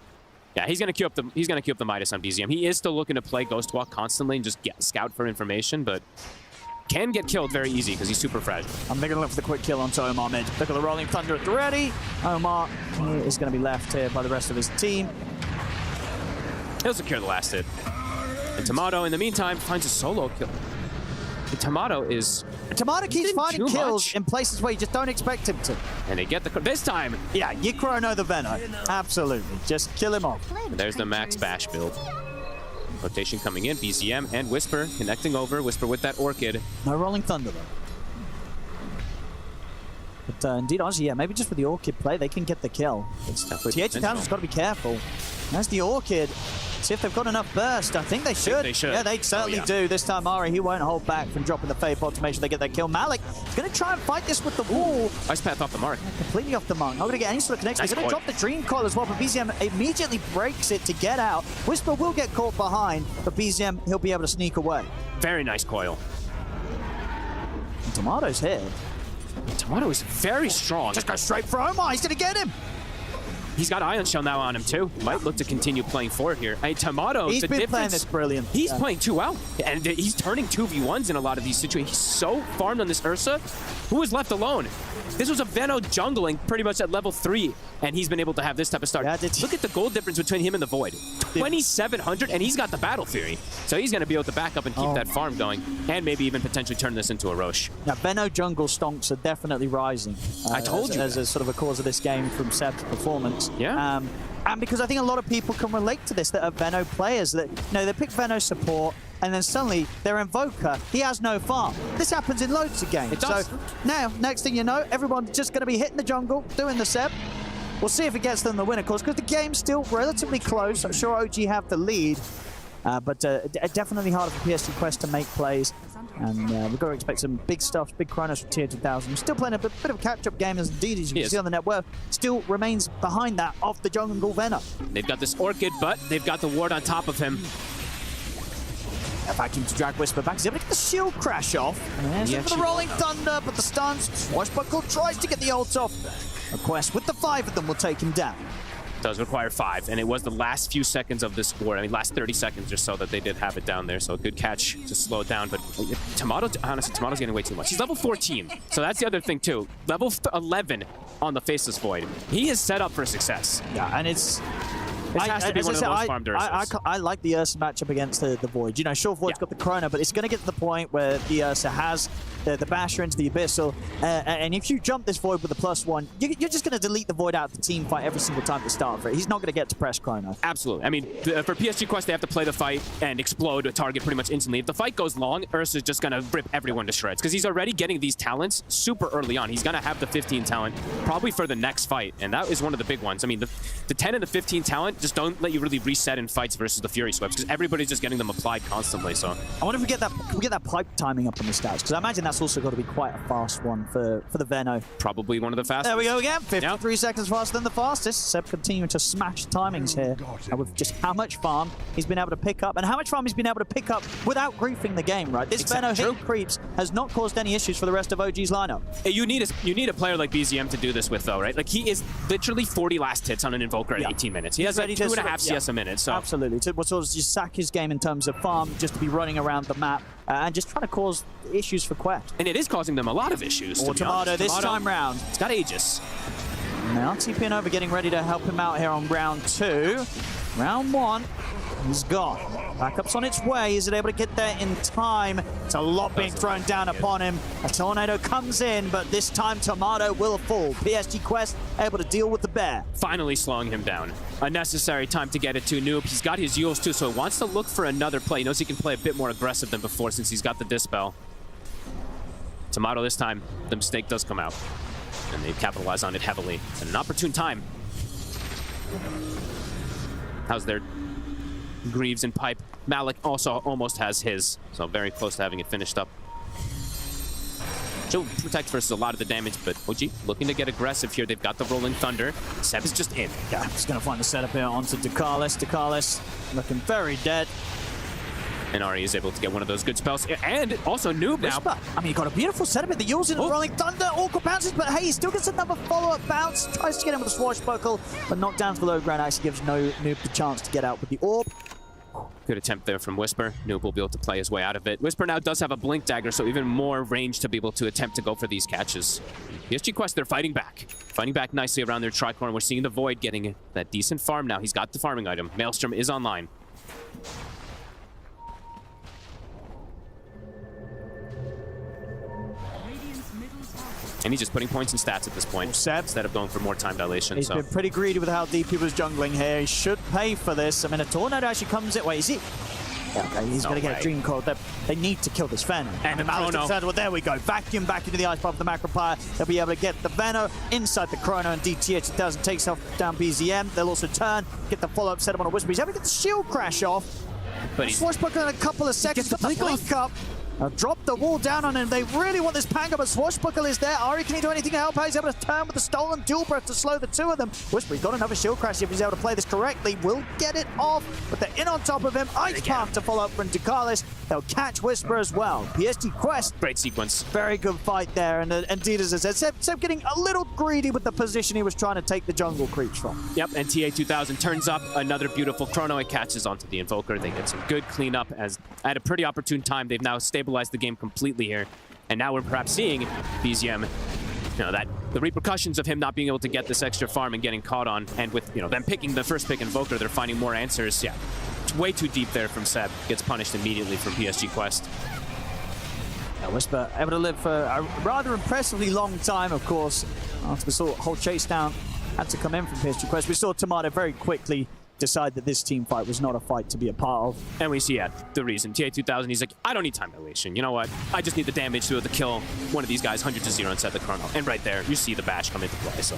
Yeah, he's gonna queue up the Midas on BZM. He is still looking to play Ghost Walk constantly and just scout for information, but can get killed very easy because he's super fragile. I'm gonna look for the quick kill onto Omar mid. Look at the Rolling Thunder at the ready. Omar is gonna be left here by the rest of his team. He'll secure the last hit. And Tomato, in the meantime, finds a solo kill. And Tomato keeps finding kills in places where you just don't expect him to. And they get the... This time! Yeah, you Chrono the Veno. Absolutely. Just kill him off. And there's the max Bash build. Rotation coming in. BZM and Whisper connecting over. Whisper with that Orchid. No Rolling Thunder, though. But indeed, honestly, yeah, maybe just with the Orchid play, they can get the kill. TA2000's got to be careful. There's the Orchid. See if they've got enough burst. I think they should. Yeah, they certainly do. This time, Ari, he won't hold back from dropping the Fade Pod to make sure they get that kill. Malik is going to try and fight this with the wall. Ice Path off the mark. Yeah, completely off the mark. Not going to get any sort of connection. He's going to drop the Dream Coil as well, but BZM immediately breaks it to get out. Whisper will get caught behind, but BZM, he'll be able to sneak away. Very nice coil. And Tomato's here. Tomato is very strong. Just go straight for Omar. He's going to get him. He's got Ion Shell now on him too. Might look to continue playing forward here. Hey, Tomato, He's been playing this brilliant. He's playing too well. And he's turning 2v1s in a lot of these situations. He's so farmed on this Ursa. Who was left alone? This was a Veno jungling pretty much at level 3, and he's been able to have this type of start. Yeah, look at the gold difference between him and the Void. 2,700, and he's got the Battle Fury. So he's going to be able to back up and keep that farm going, and maybe even potentially turn this into a Roche. Now, Veno jungle stonks are definitely rising. I told you as a sort of a cause of this game from Seb's performance. Yeah. And because I think a lot of people can relate to this that are Veno players that, they pick Veno support, and then suddenly their Invoker, he has no farm. This happens in loads of games. It does. So now, next thing you know, everyone's just going to be hitting the jungle, doing the Seb. We'll see if it gets them the win, of course, because the game's still relatively close. I'm sure OG have the lead, but definitely harder for PSG Quest to make plays. And we've got to expect some big stuff, big Chronos from tier 2000. Still playing a bit of a catch-up game, as indeed, as you can see on the net worth, still remains behind that of the jungle Veno. They've got this Orchid, but they've got the ward on top of him. Vacuum to drag Whisper back. He's able to get the shield crash off. And there's the Rolling Thunder, but the stuns. Swashbuckle tries to get the ult off. A Quest with the 5 of them will take him down. Does require 5, and it was the last few seconds of this war. I mean, last 30 seconds or so that they did have it down there, so a good catch to slow it down. But Tomato, honestly, Tomato's getting way too much. He's level 14, so that's the other thing too. Level 11 on the Faceless Void. He is set up for success. Yeah, and it's... This has to be one of the most farmed Ursas. I like the Ursa matchup against the Void. Sure, Void's got the Chrono, but it's going to get to the point where the Ursa has the Basher into the Abyssal, and if you jump this Void with a +1, you're just going to delete the Void out of the team fight every single time to start for it. He's not going to get to press Chrono. Absolutely. I mean, for PSG Quest, they have to play the fight and explode a target pretty much instantly. If the fight goes long, Ursa's just going to rip everyone to shreds, because he's already getting these talents super early on. He's going to have the 15 talent probably for the next fight, and that is one of the big ones. I mean, the 10 and the 15 talent just don't let you really reset in fights versus the Fury Sweeps, because everybody's just getting them applied constantly. So I wonder if we get that pipe timing up on the stats, because I imagine that's also got to be quite a fast one for the Veno. Probably one of the fastest. There we go again. 53 seconds faster than the fastest. Seb continuing to smash timings here with just how much farm he's been able to pick up, and how much farm he's been able to pick up without griefing the game, right? This Veno hitting creeps has not caused any issues for the rest of OG's lineup. You need a player like BZM to do this with, though, right? Like, he is literally 40 last hits on an Invoker at 18 minutes. He has like 2.5 CS a minute. So absolutely. To sort of just sack his game in terms of farm, just to be running around the map and just trying to cause issues for Quest. And it is causing them a lot of issues. Or Tomato this time round. It's got Aegis. Now TPing over, getting ready to help him out here on round 2. Round 1, he's gone. Backup's on its way. Is it able to get there in time? It's a lot being thrown down upon him. A tornado comes in, but this time Tomato will fall. PSG Quest able to deal with the bear. Finally slowing him down. A necessary time to get it to Noob. He's got his Yules too, so he wants to look for another play. He knows he can play a bit more aggressive than before since he's got the Dispel. Tomato this time, the mistake does come out. And they capitalize on it heavily. And an opportune time. How's their Greaves and Pipe? Malik also almost has his, so very close to having it finished up. She'll protect versus a lot of the damage, but OG looking to get aggressive here. They've got the Rolling Thunder. Seb is just in. Yeah, he's going to find the setup here onto Ducalis. Ducalis looking very dead. And Ari is able to get one of those good spells. And also Noob now. Whisper. I mean, he got a beautiful setup here. The Yules in the Rolling Thunder. Awkward bounces, but hey, he still gets another follow-up bounce. Tries to get him with a Swashbuckle, but knocked down to the low ground. Actually gives Noob the chance to get out with the Orb. Good attempt there from Whisper. Noob will be able to play his way out of it. Whisper now does have a Blink Dagger, so even more range to be able to attempt to go for these catches. PSG Quest, they're fighting back. Fighting back nicely around their Tricorn. We're seeing the Void getting that decent farm now. He's got the farming item. Maelstrom is online. And he's just putting points and stats at this point, Seb, instead of going for more time dilation. He's been pretty greedy with how deep he was jungling here. He should pay for this. I mean, a Tornado actually comes it. Wait, is he? Yeah, okay, he's going to get a Dream Cold. They need to kill this Veno. And the Chrono. Well, there we go. Vacuum back into the Ice Path of the Macropire. They'll be able to get the Veno inside the Chrono, and DTH 2000 takes off down BZM. They'll also turn, get the follow-up setup on a Whisper. He's able to get the shield crash off. But he's Swashbuckle in a couple of seconds. Gets the blink up. Drop the wall down on him. They really want this Panga, but Swashbuckle is there. Ari, can he do anything to help out? He's able to turn with the stolen dual breath to slow the two of them. Whisper, he's got another shield crash if he's able to play this correctly. Will get it off, but they're in on top of him. Ice Path to follow up from Ducalis. They'll catch Whisper as well. PSG Quest. Great sequence. Very good fight there. And indeed, as I said, Seb getting a little greedy with the position he was trying to take the jungle creeps from. Yep, and TA2000 turns up another beautiful chrono. It catches onto the Invoker. They get some good cleanup as at a pretty opportune time. They've now stabilized the game completely here. And now we're perhaps seeing BZM, that the repercussions of him not being able to get this extra farm and getting caught on, and with, them picking the first pick Invoker, they're finding more answers. Yeah, it's way too deep there from Seb. Gets punished immediately from PSG Quest. Whisper able to live for a rather impressively long time, of course. After the whole chase down had to come in from PSG Quest. We saw Tomato very quickly decide that this team fight was not a fight to be a part of. And we see, the reason. TA2000, he's like, I don't need time dilation. You know what? I just need the damage to be able to kill one of these guys 100-0 and set the chrono. And right there, you see the bash come into play, so.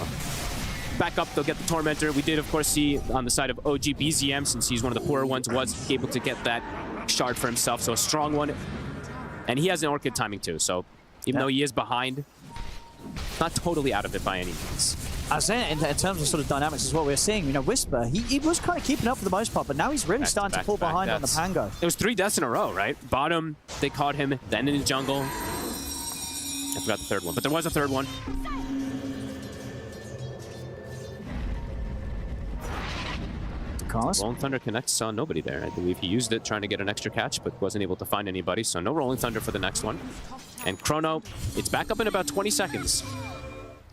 Back up, they'll get the Tormentor. We did, of course, see on the side of OG BZM, since he's one of the poorer ones, was able to get that shard for himself, so a strong one. And he has an Orchid timing too, so even though he is behind, not totally out of it by any means. I was saying, in terms of sort of dynamics, is what we're seeing. Whisper, he was kind of keeping up for the most part, but now he's really starting to pull behind on the Pango. It was 3 deaths in a row, right? Bottom, they caught him, then in the jungle. I forgot the third one, but there was a third one. Rolling Thunder connects, saw nobody there. I believe he used it trying to get an extra catch, but wasn't able to find anybody, so no Rolling Thunder for the next one. And Chrono, it's back up in about 20 seconds.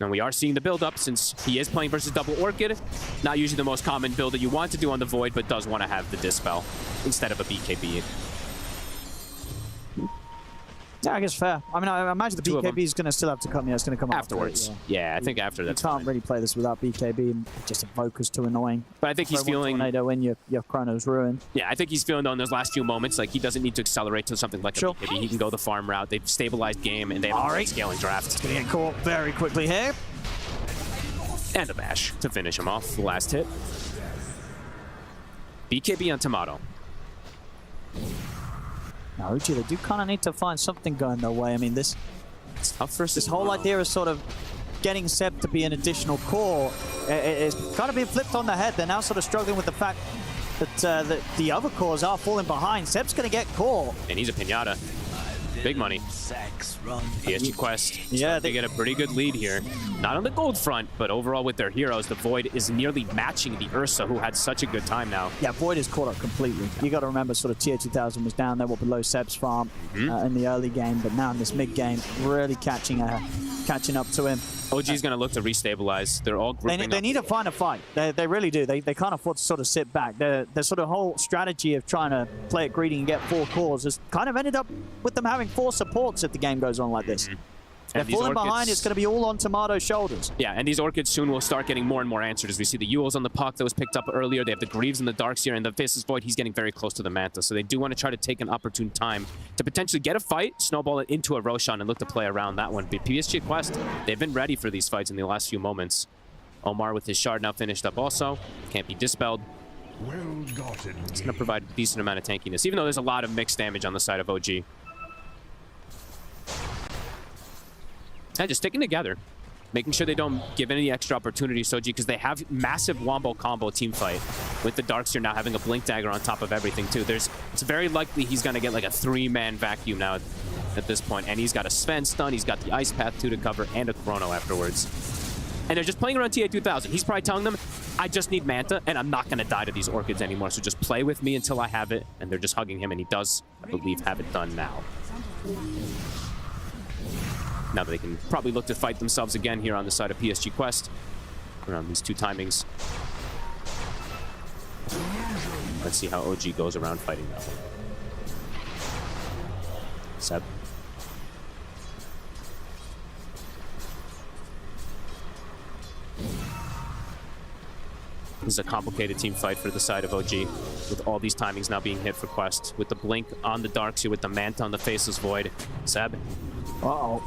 And we are seeing the build-up since he is playing versus double Orchid. Not usually the most common build that you want to do on the Void, but does want to have the Dispel instead of a BKB. Yeah, I guess fair. I mean, I imagine the BKB is going to still have to come. Yeah, it's going to come afterwards. Yeah, I think after that. You can't really play this without BKB. Just Invoker's too annoying. But I think he's feeling. Tornado when your Chrono's ruined. Yeah, I think he's feeling on those last few moments like he doesn't need to accelerate to something like a BKB. He can go the farm route. They've stabilized game and they have a scaling draft. It's going to get caught very quickly here. And a bash to finish him off. The last hit. BKB on Tomato. Now, Uchi, they do kind of need to find something going their way. I mean, this whole idea is sort of getting Seb to be an additional core. It's kind of being flipped on the head. They're now sort of struggling with the fact that the other cores are falling behind. Seb's going to get caught. And he's a Pinata. Big money. PSG Quest. Yeah, they get a pretty good lead here. Not on the gold front, but overall with their heroes, the Void is nearly matching the Ursa, who had such a good time now. Yeah, Void is caught up completely. You got to remember, sort of tier 2000 was down there, below Seb's farm in the early game, but now in this mid game, really catching up to him. OG's going to look to restabilize. They're all grouping They need to find a fight. They really do. They can't afford to sort of sit back. Their sort of whole strategy of trying to play it greedy and get 4 cores has kind of ended up with them having 4 supports if the game goes on like this. They're falling behind. It's going to be all on Tomato's shoulders. Yeah, and these Orchids soon will start getting more and more answered as we see the Ewells on the puck that was picked up earlier. They have the Greaves and the Darks here, and the Faceless Void, he's getting very close to the Manta. So they do want to try to take an opportune time to potentially get a fight, snowball it into a Roshan, and look to play around that one. But PSG Quest, they've been ready for these fights in the last few moments. Omar with his shard now finished up also. Can't be dispelled. It's going to provide a decent amount of tankiness, even though there's a lot of mixed damage on the side of OG. And just sticking together, making sure they don't give any extra opportunities to OG, because they have massive wombo combo team fight with the Darkseer now having a Blink Dagger on top of everything too. It's very likely he's going to get like a 3-man vacuum now at this point, and he's got a Sven stun, he's got the Ice Path too to cover, and a Chrono afterwards. And they're just playing around TA2000. He's probably telling them, I just need Manta, and I'm not going to die to these Orchids anymore, so just play with me until I have it. And they're just hugging him, and he does, I believe, have it done now. Now that they can probably look to fight themselves again here on the side of PSG Quest around these 2 timings. Let's see how OG goes around fighting that one. Seb. This is a complicated team fight for the side of OG, with all these timings now being hit for Quest. With the Blink on the Darks here, with the Manta on the Faceless Void. Seb. Uh-oh.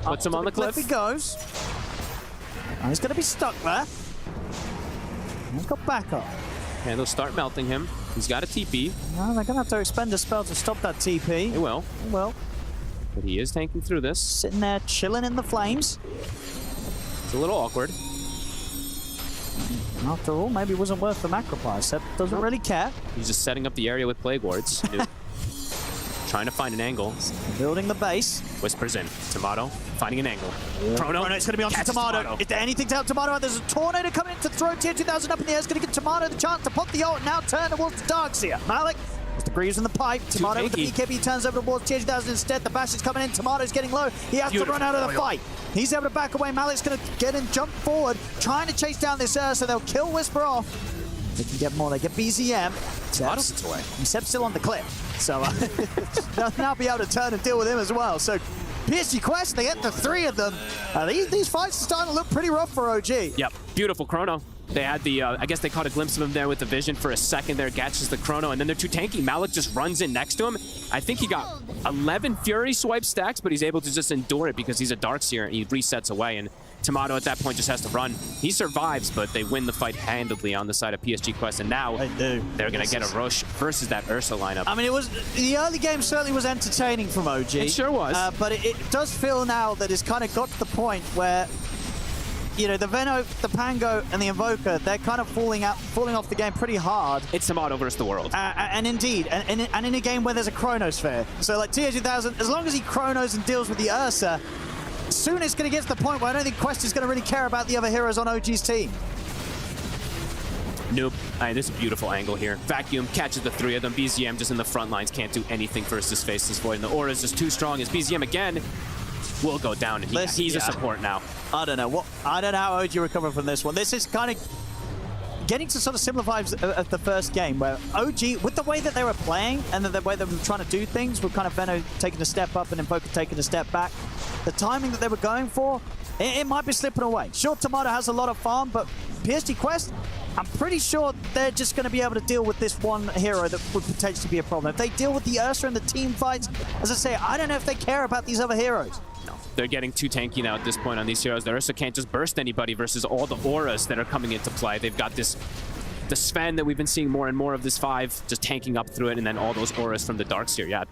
Puts him on the cliff. He goes. And he's going to be stuck there. He's got backup. and they'll start melting him. He's got a TP. No, they're going to have to expend a spell to stop that TP. They will. Well, but he is tanking through this. sitting there chilling in the flames. It's a little awkward. After all, maybe it wasn't worth the Macropie. Seb doesn't really care. He's just setting up the area with Plague Wards. Trying to find an angle. Building the base. Whispers in. Tomato finding an angle. Chrono. It's going to be on to Tomato. Is there anything to help Tomato? There's a Tornado coming in to throw Tier 2000 up in the air. It's going to give Tomato the chance to pop the ult and now turn towards the Darkseer. Malik, Mr. Greaves in the pipe. Tomato with the BKB turns over towards Tier 2000 instead. The bash is coming in. Tomato's getting low. He has to run out of the fight. He's able to back away. Malik's going to get in, jump forward, trying to chase down this Ursa. They'll kill Whisper off. They can get more. They get BZM. Seb's away. Seb's still on the cliff. So they'll now be able to turn and deal with him as well. So PSG Quest, they get the 3 of them. These fights are starting to look pretty rough for OG. Yep, beautiful Chrono. They had the, I guess they caught a glimpse of him there with the vision for a second there, catches the Chrono, and then they're too tanky. Malik just runs in next to him. I think he got 11 Fury swipe stacks, but he's able to just endure it because he's a Darkseer and he resets away, and Tomato at that point just has to run. He survives, but they win the fight handedly on the side of PSG Quest, and now they're going to get a rush versus that Ursa lineup. I mean, it was the early game certainly was entertaining from OG. It sure was. But it does feel now that it's kind of got to the point where, you know, the Veno, the Pango, and the Invoker, they're kind of falling off the game pretty hard. It's Tomato versus the world. And indeed, and in a game where there's a Chronosphere. So like TH2000, as long as he Chronos and deals with the Ursa, soon it's going to get to the point where I don't think Quest is going to really care about the other heroes on OG's team. Nope. This is a beautiful angle here. Vacuum catches the 3 of them. BZM just in the front lines, can't do anything versus Faceless Void, and the aura is just too strong as BZM again will go down, and he's a support now. I don't know how OG recover from this one. This is kind of getting to sort of similar vibes of the first game, where OG, with the way that they were playing and the way they were trying to do things, with kind of Veno taking a step up and Invoker taking a step back, the timing that they were going for, it might be slipping away. Sure, Tomato has a lot of farm, but PSG Quest, I'm pretty sure they're just going to be able to deal with this one hero that would potentially be a problem. If they deal with the Ursa and the team fights, as I say, I don't know if they care about these other heroes. No, they're getting too tanky now at this point on these heroes. The Ursa can't just burst anybody versus all the auras that are coming into play. They've got the Sven that we've been seeing more and more of this 5, just tanking up through it, and then all those auras from the Darkseer. Yeah,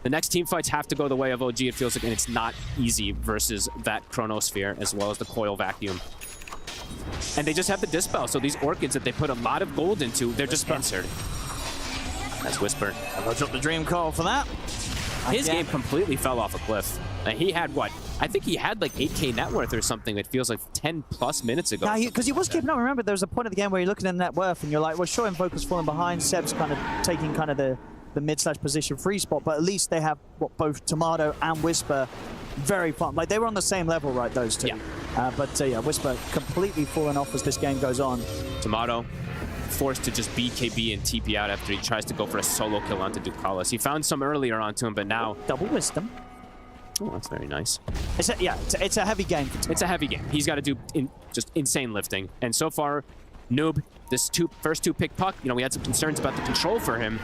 the next team fights have to go the way of OG, it feels like, and it's not easy versus that Chronosphere as well as the Coil Vacuum. And they just have the Dispel, so these Orchids that they put a lot of gold into, they're just answered. That's Whisper. I'll drop the Dream Call for that. His game completely fell off a cliff. He had, what? I think he had like 8K net worth or something. It feels like 10 plus minutes ago. Because he was keeping up. Remember, there was a point of the game where you're looking at net worth and you're like, well, sure, Invoker's falling behind. Seb's kind of taking kind of the mid/position free spot, but at least they have both Tomato and Whisper very fun. Like, they were on the same level, right, those two? Yeah. Yeah, Whisper completely falling off as this game goes on. Tomato forced to just BKB and TP out after he tries to go for a solo kill onto Ducalis. He found some earlier onto him, but now... Double Wisdom. Oh, that's very nice. It's a heavy game. It's a heavy game. He's got to do just insane lifting. And so far, Noob, this first 2 pick puck, you know, we had some concerns about the control for him.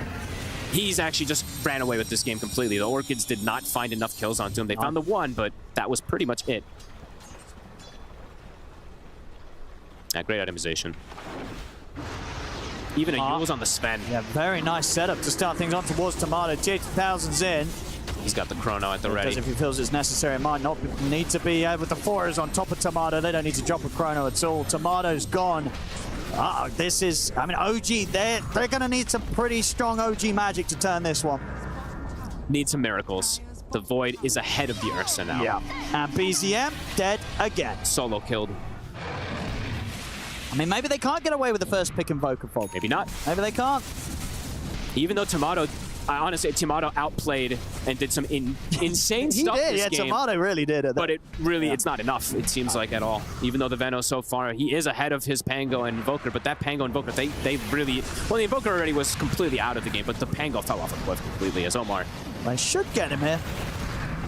He's actually just ran away with this game completely. The Orchids did not find enough kills onto him. They found the 1, but that was pretty much it. Yeah, great itemization. Even a Yule's on the Sven. Yeah, very nice setup to start things on towards Tomato. TH2000's in. He's got the Chrono at the ready. Because if he feels it's necessary, it might not need to be. With the 4 is on top of Tomato, they don't need to drop a Chrono at all. Tomato's gone. This is, I mean, OG, they're going to need some pretty strong OG magic to turn this one. Need some miracles. The Void is ahead of the Ursa now. Yeah. And BZM dead again. Solo killed. I mean, maybe they can't get away with the first pick Invoker Fog. Maybe not. Maybe they can't. Even though Tomato, honestly, Tomato outplayed and did some insane stuff He did, this game. Tomato really did it. But it really, it's not enough, it seems like, at all. Even though the Veno so far, he is ahead of his Pango and Invoker, but that Pango and Invoker, they really... Well, the Invoker already was completely out of the game, but the Pango fell off a cliff completely as Omar. They should get him here.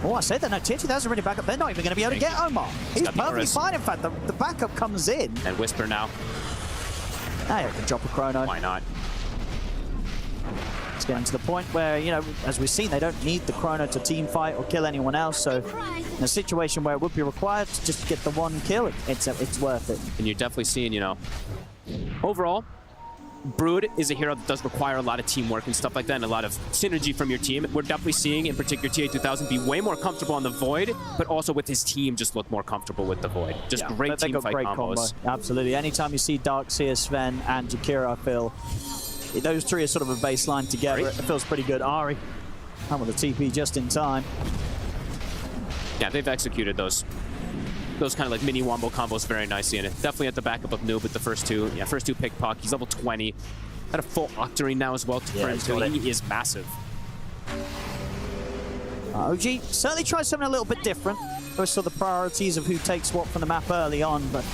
Oh, I said that. No, TH2000 already back up. They're not even going to be able to get Omar. He's perfectly fine, in fact. The backup comes in. And Whisper now. Now you can drop a Chrono. Why not? It's getting to the point where, you know, as we've seen, they don't need the Chrono to team fight or kill anyone else. So in a situation where it would be required to just get the 1 kill, it's worth it. And you're definitely seeing, you know, overall, Brood is a hero that does require a lot of teamwork and stuff like that, and a lot of synergy from your team. We're definitely seeing, in particular, TA2000 be way more comfortable on the Void, but also with his team just look more comfortable with the Void. Just great team fight combos. Combo. Absolutely. Anytime you see Darkseer, Sven, and Jakira, I feel those three are sort of a baseline together. It feels pretty good. Ari, and with the TP just in time. Yeah, they've executed those kind of like mini wombo combos very nicely, and definitely at the backup of Noob with the first two. Yeah, first two pick puck. He's level 20. Got a full Octarine now as well for him too. He is massive. OG certainly tries something a little bit different. We saw the priorities of who takes what from the map early on, but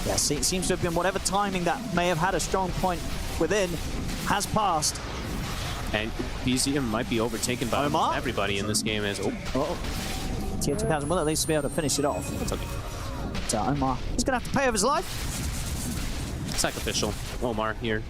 yeah, it seems to have been whatever timing that may have had a strong point within has passed. And BZM might be overtaken by everybody in this game as TA2000 will at least be able to finish it off. That's okay. But Omar is going to have to pay of his life. Sacrificial. Omar here.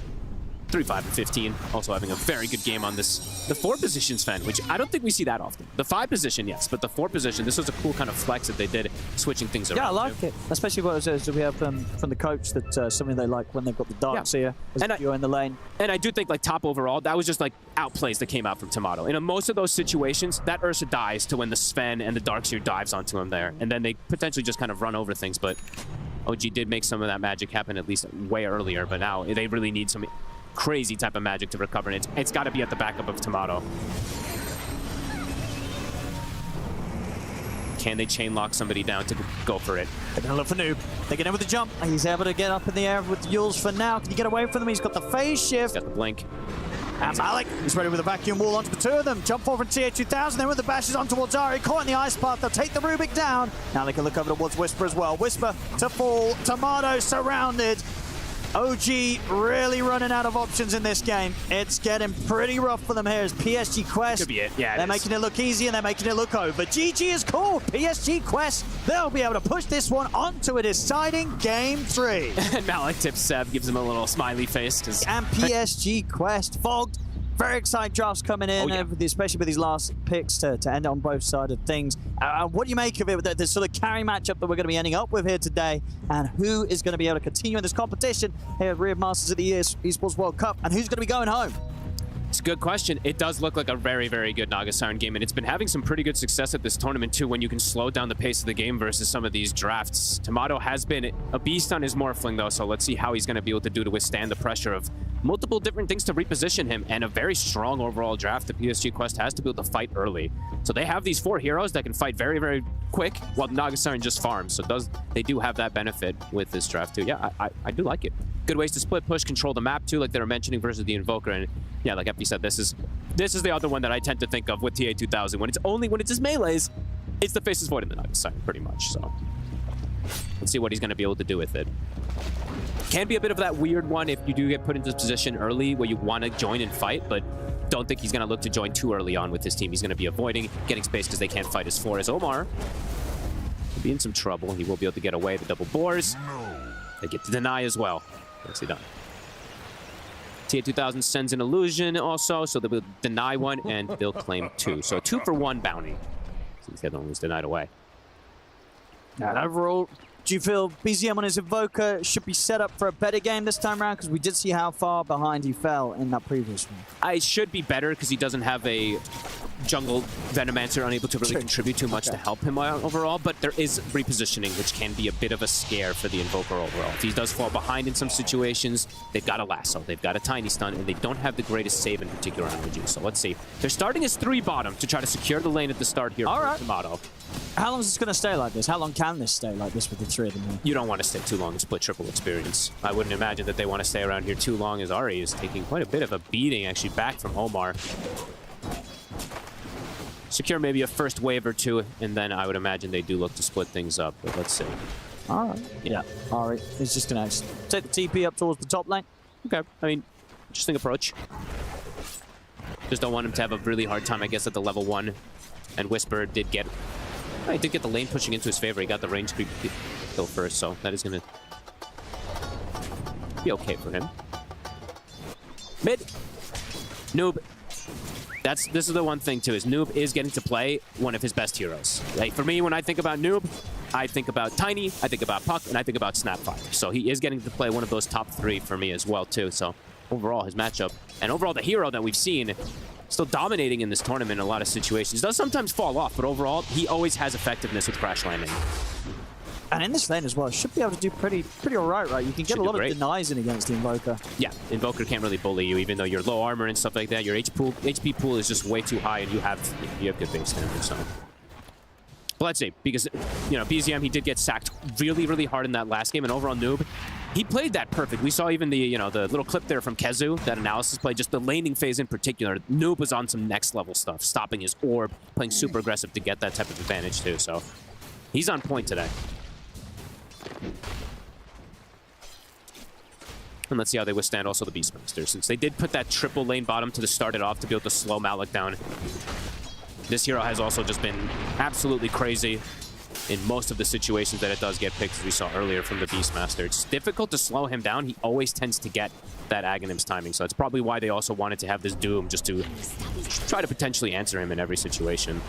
3-5-15. Also having a very good game on this. The 4 position Sven, which I don't think we see that often. The 5 position, yes, but the 4 position, this was a cool kind of flex that they did, switching things around. Yeah, I like it. Especially what it says we have from the coach that something they like when they've got the Darkseer as you're in the lane. And I do think, like, top overall, that was just, like, outplays that came out from Tomato. In most of those situations, that Ursa dies to when the Sven and the Darkseer dives onto him there. And then they potentially just kind of run over things, but OG did make some of that magic happen at least way earlier, but now they really need some crazy type of magic to recover, and it's got to be at the backup of Tomato. Can they chain lock somebody down to go for it? They're going to look for Noob. They get in with the jump. He's able to get up in the air with the Yules for now. Can you get away from them? He's got the phase shift. He's got the blink. And Malik is ready with a vacuum wall onto the two of them. Jump forward from TA2000. Then with the bashes on towards Ari. Caught in the ice path. They'll take the Rubik down. Now they can look over towards Whisper as well. Whisper to fall. Tomato surrounded. OG really running out of options in this game. It's getting pretty rough for them here as PSG Quest. Could be it. Yeah, they're making it look easy and they're making it look over. GG is called. PSG Quest. They'll be able to push this one onto a deciding game 3. And Malik tips Seb, gives him a little smiley face. And PSG Quest fogged. Very exciting drafts coming in, especially with these last picks to end on both sides of things. What do you make of it, with this sort of carry matchup that we're going to be ending up with here today? And who is going to be able to continue in this competition here at Riyadh Masters of the Esports World Cup? And who's going to be going home? It's a good question. It does look like a very, very good Naga Siren game, and it's been having some pretty good success at this tournament too when you can slow down the pace of the game versus some of these drafts. Tomato has been a beast on his Morphling though, so let's see how he's going to be able to do to withstand the pressure of multiple different things to reposition him, and a very strong overall draft the PSG Quest has to be able to fight early. So they have these 4 heroes that can fight very, very quick, while Naga Siren just farms. So they do have that benefit with this draft too. Yeah, I do like it. Good ways to split push, control the map too, like they were mentioning, versus the Invoker. And yeah, like Epi said, this is the other one that I tend to think of with TA2000. When it's his melees, it's the Faceless Void in the Naga Siren, pretty much. So let's see what he's going to be able to do with it. Can be a bit of that weird one if you do get put into this position early where you want to join and fight, but don't think he's going to look to join too early on with his team. He's going to be avoiding getting space because they can't fight as 4 as Omar. He'll be in some trouble. He will be able to get away. The double boars. They get to deny as well. Nicely done. TA2000 sends an illusion also, so they'll deny 1 and they'll claim 2. So 2 for 1 bounty, since the other one was denied away. And overall, do you feel BZM on his Invoker should be set up for a better game this time around? Because we did see how far behind he fell in that previous one. It should be better because he doesn't have a jungle Venomancer unable to really contribute too much to help him overall, but there is repositioning, which can be a bit of a scare for the Invoker overall. If he does fall behind in some situations, they've got a lasso, they've got a tiny stun, and they don't have the greatest save in particular on OG. So let's see. They're starting as 3 bottom to try to secure the lane at the start here for Tomato. How long is this going to stay like this? How long can this stay like this with the 3 of them here? You don't want to stay too long and split triple experience. I wouldn't imagine that they want to stay around here too long, as Ari is taking quite a bit of a beating actually back from Omar. Secure maybe a first wave or 2, and then I would imagine they do look to split things up, but let's see. All right. Yeah. All right. He's just going to take the TP up towards the top lane. Okay. I mean, interesting approach. Just don't want him to have a really hard time, I guess, at the level 1. And Whisper did get... he did get the lane pushing into his favor. He got the range creep kill first, so that is going to be okay for him. Mid. Noob. This is the one thing, too, is Noob is getting to play one of his best heroes. Like, for me, when I think about Noob, I think about Tiny, I think about Puck, and I think about Snapfire. So he is getting to play one of those top 3 for me as well, too. So overall his matchup. And overall the hero that we've seen still dominating in this tournament in a lot of situations. Does sometimes fall off, but overall he always has effectiveness with crash landing. And in this lane as well, should be able to do pretty all right, right? You can get a lot of denies in against the Invoker. Yeah, Invoker can't really bully you, even though you're low armor and stuff like that. Your HP pool is just way too high, and you have good base damage. So, but let's see, because BZM, he did get sacked really hard in that last game, and overall Noob, he played that perfect. We saw even the the little clip there from Kezu, that analysis play, just the laning phase in particular. Noob was on some next level stuff, stopping his orb, playing super aggressive to get that type of advantage too. So he's on point today. And let's see how they withstand also the Beastmaster, since they did put that triple lane bottom to start it off to be able to slow Malik down. This hero has also just been absolutely crazy in most of the situations that it does get picked, as we saw earlier from the Beastmaster. It's difficult to slow him down. He always tends to get that Aghanim's timing, so it's probably why they also wanted to have this Doom, just to try to potentially answer him in every situation.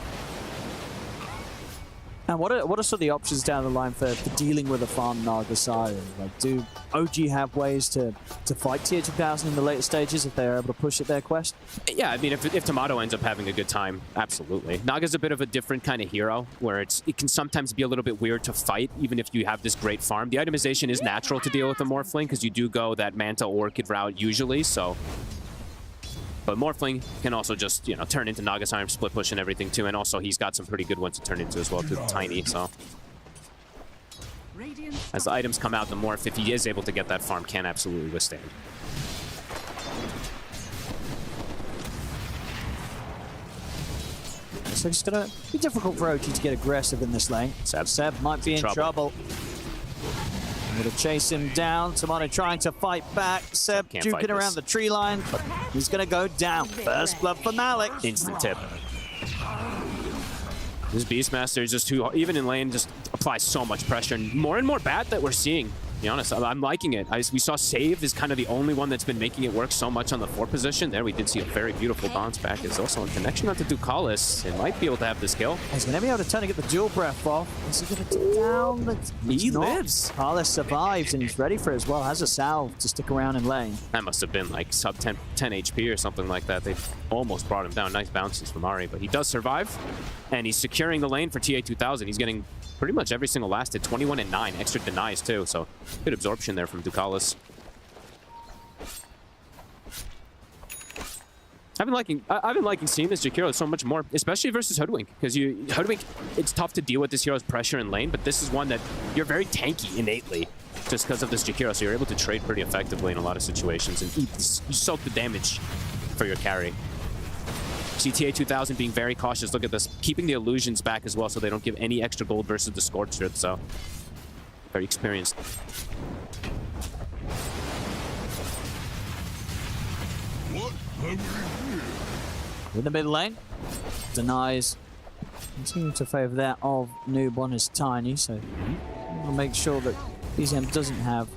And what are sort of the options down the line for dealing with a farm Naga side? Like, do OG have ways to fight tier 2000 in the later stages if they're able to push it their quest? Yeah, I mean, if Tomato ends up having a good time, absolutely. Naga's a bit of a different kind of hero, where it can sometimes be a little bit weird to fight, even if you have this great farm. The itemization is natural to deal with the Morphling, because you do go that Manta Orchid route usually, so... But Morphling can also just, turn into Naga's Iron, split push and everything too, and also he's got some pretty good ones to turn into as well, through the Tiny, so... As the items come out, the Morph, if he is able to get that farm, can absolutely withstand. So it's going to be difficult for OG to get aggressive in this lane. Seb might be in trouble. I'm going to chase him down. Tomato trying to fight back. Seb juking around the tree line, but he's going to go down. First blood for Malik. Instant tip. This Beastmaster is just too, even in lane, just applies so much pressure. And more bat that we're seeing. To be honest, I'm liking it. We saw Save is kind of the only one that's been making it work so much on the 4 position. There we did see a very beautiful bounce back. It's also in connection onto Ducalis. It might be able to have this kill. He's going to be able to turn and get the dual breath off. Is he going to take down? He lives. Carlos survives and he's ready for it as well. Has a salve to stick around in lane. That must have been like sub 10 HP or something like that. They almost brought him down. Nice bounces from Ari, but he does survive. And he's securing the lane for TA 2000. He's getting pretty much every single last hit, 21 and 9, extra denies too, so good absorption there from Ducalis. I've been liking seeing this Jakiro so much more, especially versus Hoodwink, because Hoodwink, it's tough to deal with this hero's pressure in lane, but this is one that you're very tanky innately just because of this Jakiro, so you're able to trade pretty effectively in a lot of situations and you soak the damage for your carry. CTA 2000 being very cautious. Look at this. Keeping the illusions back as well so they don't give any extra gold versus the Scorched Earth, so very experienced. In the mid lane, denies. Continue to favor that of Noob on his Tiny, so we'll make sure that BZM doesn't have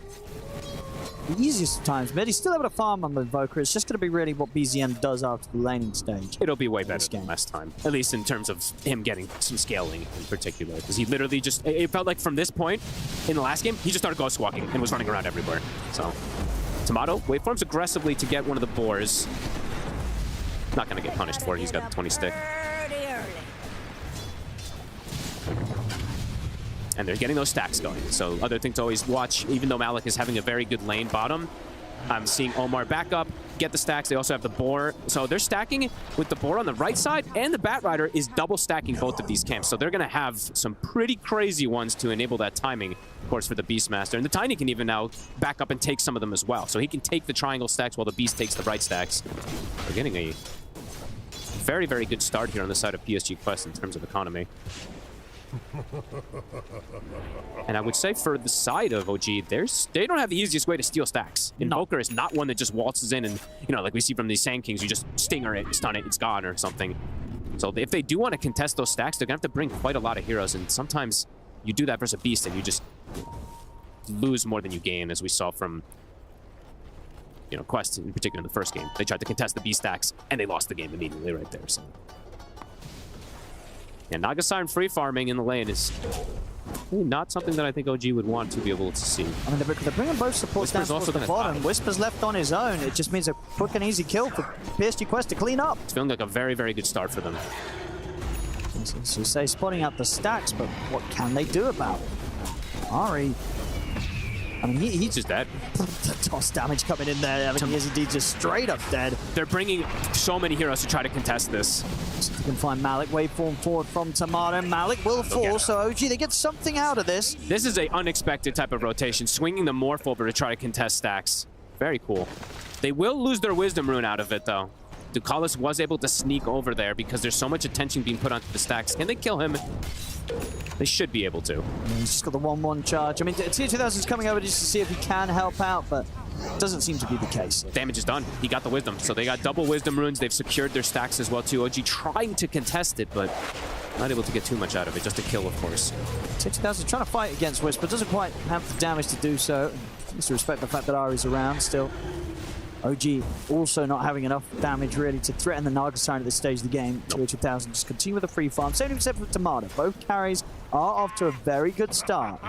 the easiest of times mid. He's still able to farm on the Invoker. It's just going to be really what BZM does after the laning stage. It'll be way better than last time, at least in terms of him getting some scaling in particular, because he literally just, it felt like from this point in the last game, he just started ghost walking and was running around everywhere. So, Tomato waveforms aggressively to get one of the boars. Not going to get punished for it. He's got the 20 stick. And they're getting those stacks going. So other thing to always watch, even though Malik is having a very good lane bottom, I'm seeing Omar back up, get the stacks. They also have the boar. So they're stacking with the boar on the right side, and the Bat Rider is double stacking both of these camps. So they're going to have some pretty crazy ones to enable that timing, of course, for the Beastmaster. And the Tiny can even now back up and take some of them as well. So he can take the triangle stacks while the Beast takes the right stacks. We're getting a very, very good start here on the side of PSG Quest in terms of economy. And I would say for the side of OG, they don't have the easiest way to steal stacks. Invoker is not one that just waltzes in and, like we see from these Sand Kings, you just stinger it, stun it, it's gone or something. So if they do want to contest those stacks, they're going to have to bring quite a lot of heroes. And sometimes you do that versus a Beast and you just lose more than you gain, as we saw from, Quest in particular in the first game. They tried to contest the Beast stacks and they lost the game immediately right there. So. Yeah, Naga Siren free farming in the lane is Really not something that I think OG would want to be able to see. I mean, they're bringing both supports down towards the bottom. Whisper's left on his own. It just means a quick and easy kill for PSG Quest to clean up. It's feeling like a very, very good start for them. So you say spotting out the stacks, but what can they do about it? Ari, I mean, he's just dead. The toss damage coming in there. I mean, he is indeed just straight up dead. They're bringing so many heroes to try to contest this. So you can find Malik waveform forward from Tomato. Malik will fall, so OG, they get something out of this. This is an unexpected type of rotation, swinging the Morph over to try to contest stacks. Very cool. They will lose their Wisdom Rune out of it, though. Ducalis was able to sneak over there because there's so much attention being put onto the stacks. Can they kill him? They should be able to. He's just got the 1-1 charge. I mean, Tier 2000 is coming over just to see if he can help out, but it doesn't seem to be the case. Damage is done. He got the Wisdom. So they got double Wisdom Runes. They've secured their stacks as well, too. OG trying to contest it, but not able to get too much out of it. Just a kill, of course. Tier 2000 is trying to fight against Whisper. Doesn't quite have the damage to do so. Needs to respect the fact that Ari's around still. OG also not having enough damage really to threaten the Naga Siren at this stage of the game. Tier 2000 just continue with the free farm. Same except for Tomato. Both carries are off to a very good start.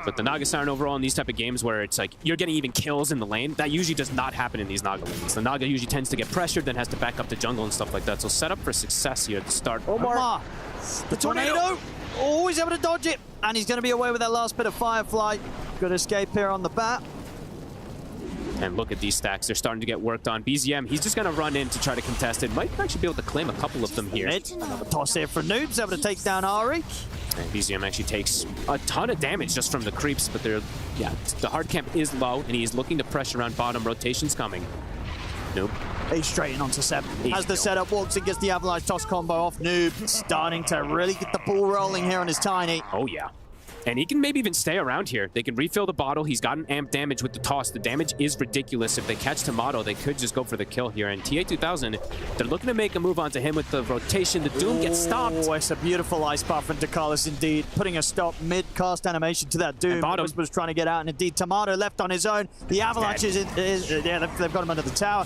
But the Naga Siren overall in these type of games where it's like you're getting even kills in the lane, that usually does not happen in these Naga lanes. The Naga usually tends to get pressured, then has to back up the jungle and stuff like that. So set up for success here at the start. Omar, the tornado! Oh, he's able to dodge it. And he's going to be away with that last bit of Firefly. Good escape here on the bat. And look at these stacks. They're starting to get worked on. BZM, he's just going to run in to try to contest it. Might actually be able to claim a couple of them here. Another toss here for Noobs, able to take down Ari. And BZM actually takes a ton of damage just from the creeps, but they're, yeah, the hard camp is low, and he's looking to pressure around bottom. Rotation's coming. Nope. He's straight in onto Seb. As the setup walks and gets the Avalanche toss combo off Noob. Starting to really get the ball rolling here on his Tiny. Oh, yeah. And he can maybe even stay around here. They can refill the bottle. He's got an amp damage with the toss. The damage is ridiculous. If they catch Tomato, they could just go for the kill here. And TA2000, they're looking to make a move onto him with the rotation. The Doom gets stopped. Oh, it's a beautiful ice path from Ducalis indeed. Putting a stop mid-cast animation to that Doom. Was trying to get out, and indeed Tomato left on his own. The Avalanche yeah, they've got him under the tower.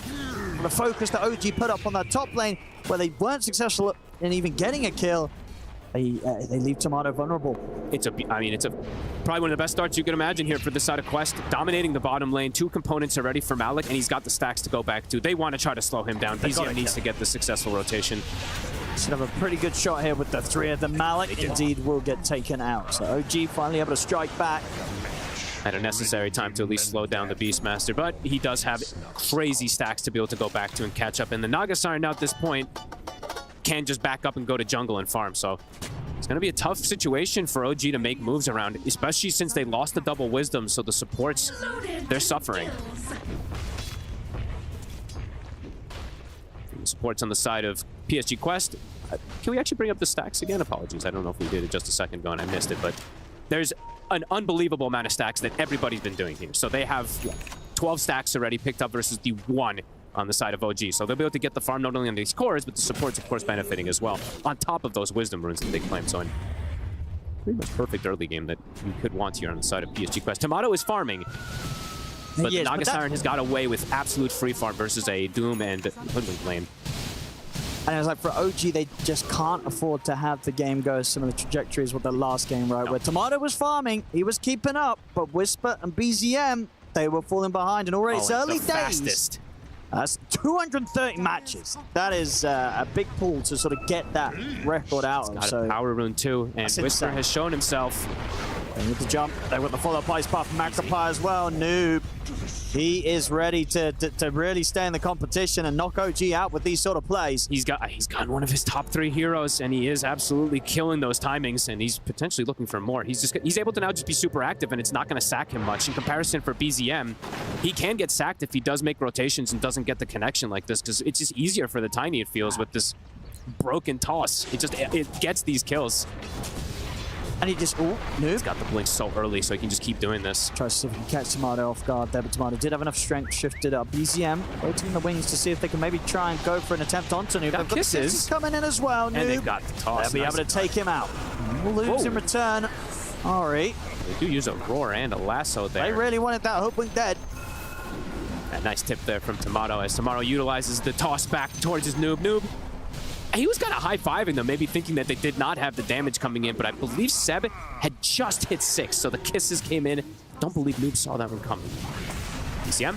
The focus that OG put up on that top lane, where they weren't successful in even getting a kill, they leave Tomato vulnerable. I mean, it's probably one of the best starts you can imagine here for this side of Quest. Dominating the bottom lane, 2 components already for Malik, and he's got the stacks to go back to. They want to try to slow him down. BZM needs to get the successful rotation. Should have a pretty good shot here with the 3 of them. Malik indeed will get taken out. So OG finally able to strike back. At a necessary time to at least slow down the Beastmaster, but he does have crazy stacks to be able to go back to and catch up. And the Naga Siren now at this point can just back up and go to jungle and farm. So it's going to be a tough situation for OG to make moves around, especially since they lost the double wisdom. So the supports, they're suffering. The supports on the side of PSG Quest. Can we actually bring up the stacks again? Apologies. I don't know if we did it just a second ago and I missed it, but there's an unbelievable amount of stacks that everybody's been doing here. So they have 12 stacks already picked up versus the 1 on the side of OG. So they'll be able to get the farm not only on these cores, but the support's, of course, benefiting as well, on top of those Wisdom Runes that they claim. So in pretty much perfect early game that you could want here on the side of PSG Quest. Tomato is farming, but the Naga Siren has got away with absolute free farm versus a Doom and Hoodlink lane. And it was like, for OG, they just can't afford to have the game go as similar trajectories with the last game, right? No. Where Tomato was farming, he was keeping up, but Whisper and BZM, they were falling behind. And already it's early days. Fastest. That's 230 matches. That is a big pull to sort of get that record out. Got a power rune too, and Whisper has shown himself. They need to jump. They want the follow-up ice path from Magpie as well. Noob. He is ready to really stay in the competition and knock OG out with these sort of plays. He's gotten one of his top 3 heroes, and he is absolutely killing those timings, and he's potentially looking for more. He's able to now just be super active, and it's not going to sack him much. In comparison for BZM, he can get sacked if he does make rotations and doesn't get the connection like this, because it's just easier for the Tiny, it feels, with this broken toss. It gets these kills. And he just, Noob. He's got the blink so early, so he can just keep doing this. Tries to see if he can catch Tomato off guard there, but Tomato did have enough strength, shifted up. BZM waiting in the wings to see if they can maybe try and go for an attempt onto Noob. Got kisses coming in as well, Noob. And they've got the toss. They'll be able to take him out. We'll lose in return. Ari. They do use a roar and a lasso there. They really wanted that Hoodlink dead. A nice tip there from Tomato as Tomato utilizes the toss back towards his Noob. He was kind of high-fiving them, maybe thinking that they did not have the damage coming in, but I believe Seb had just hit 6, so the kisses came in. Don't believe Noob saw that one coming. BCM?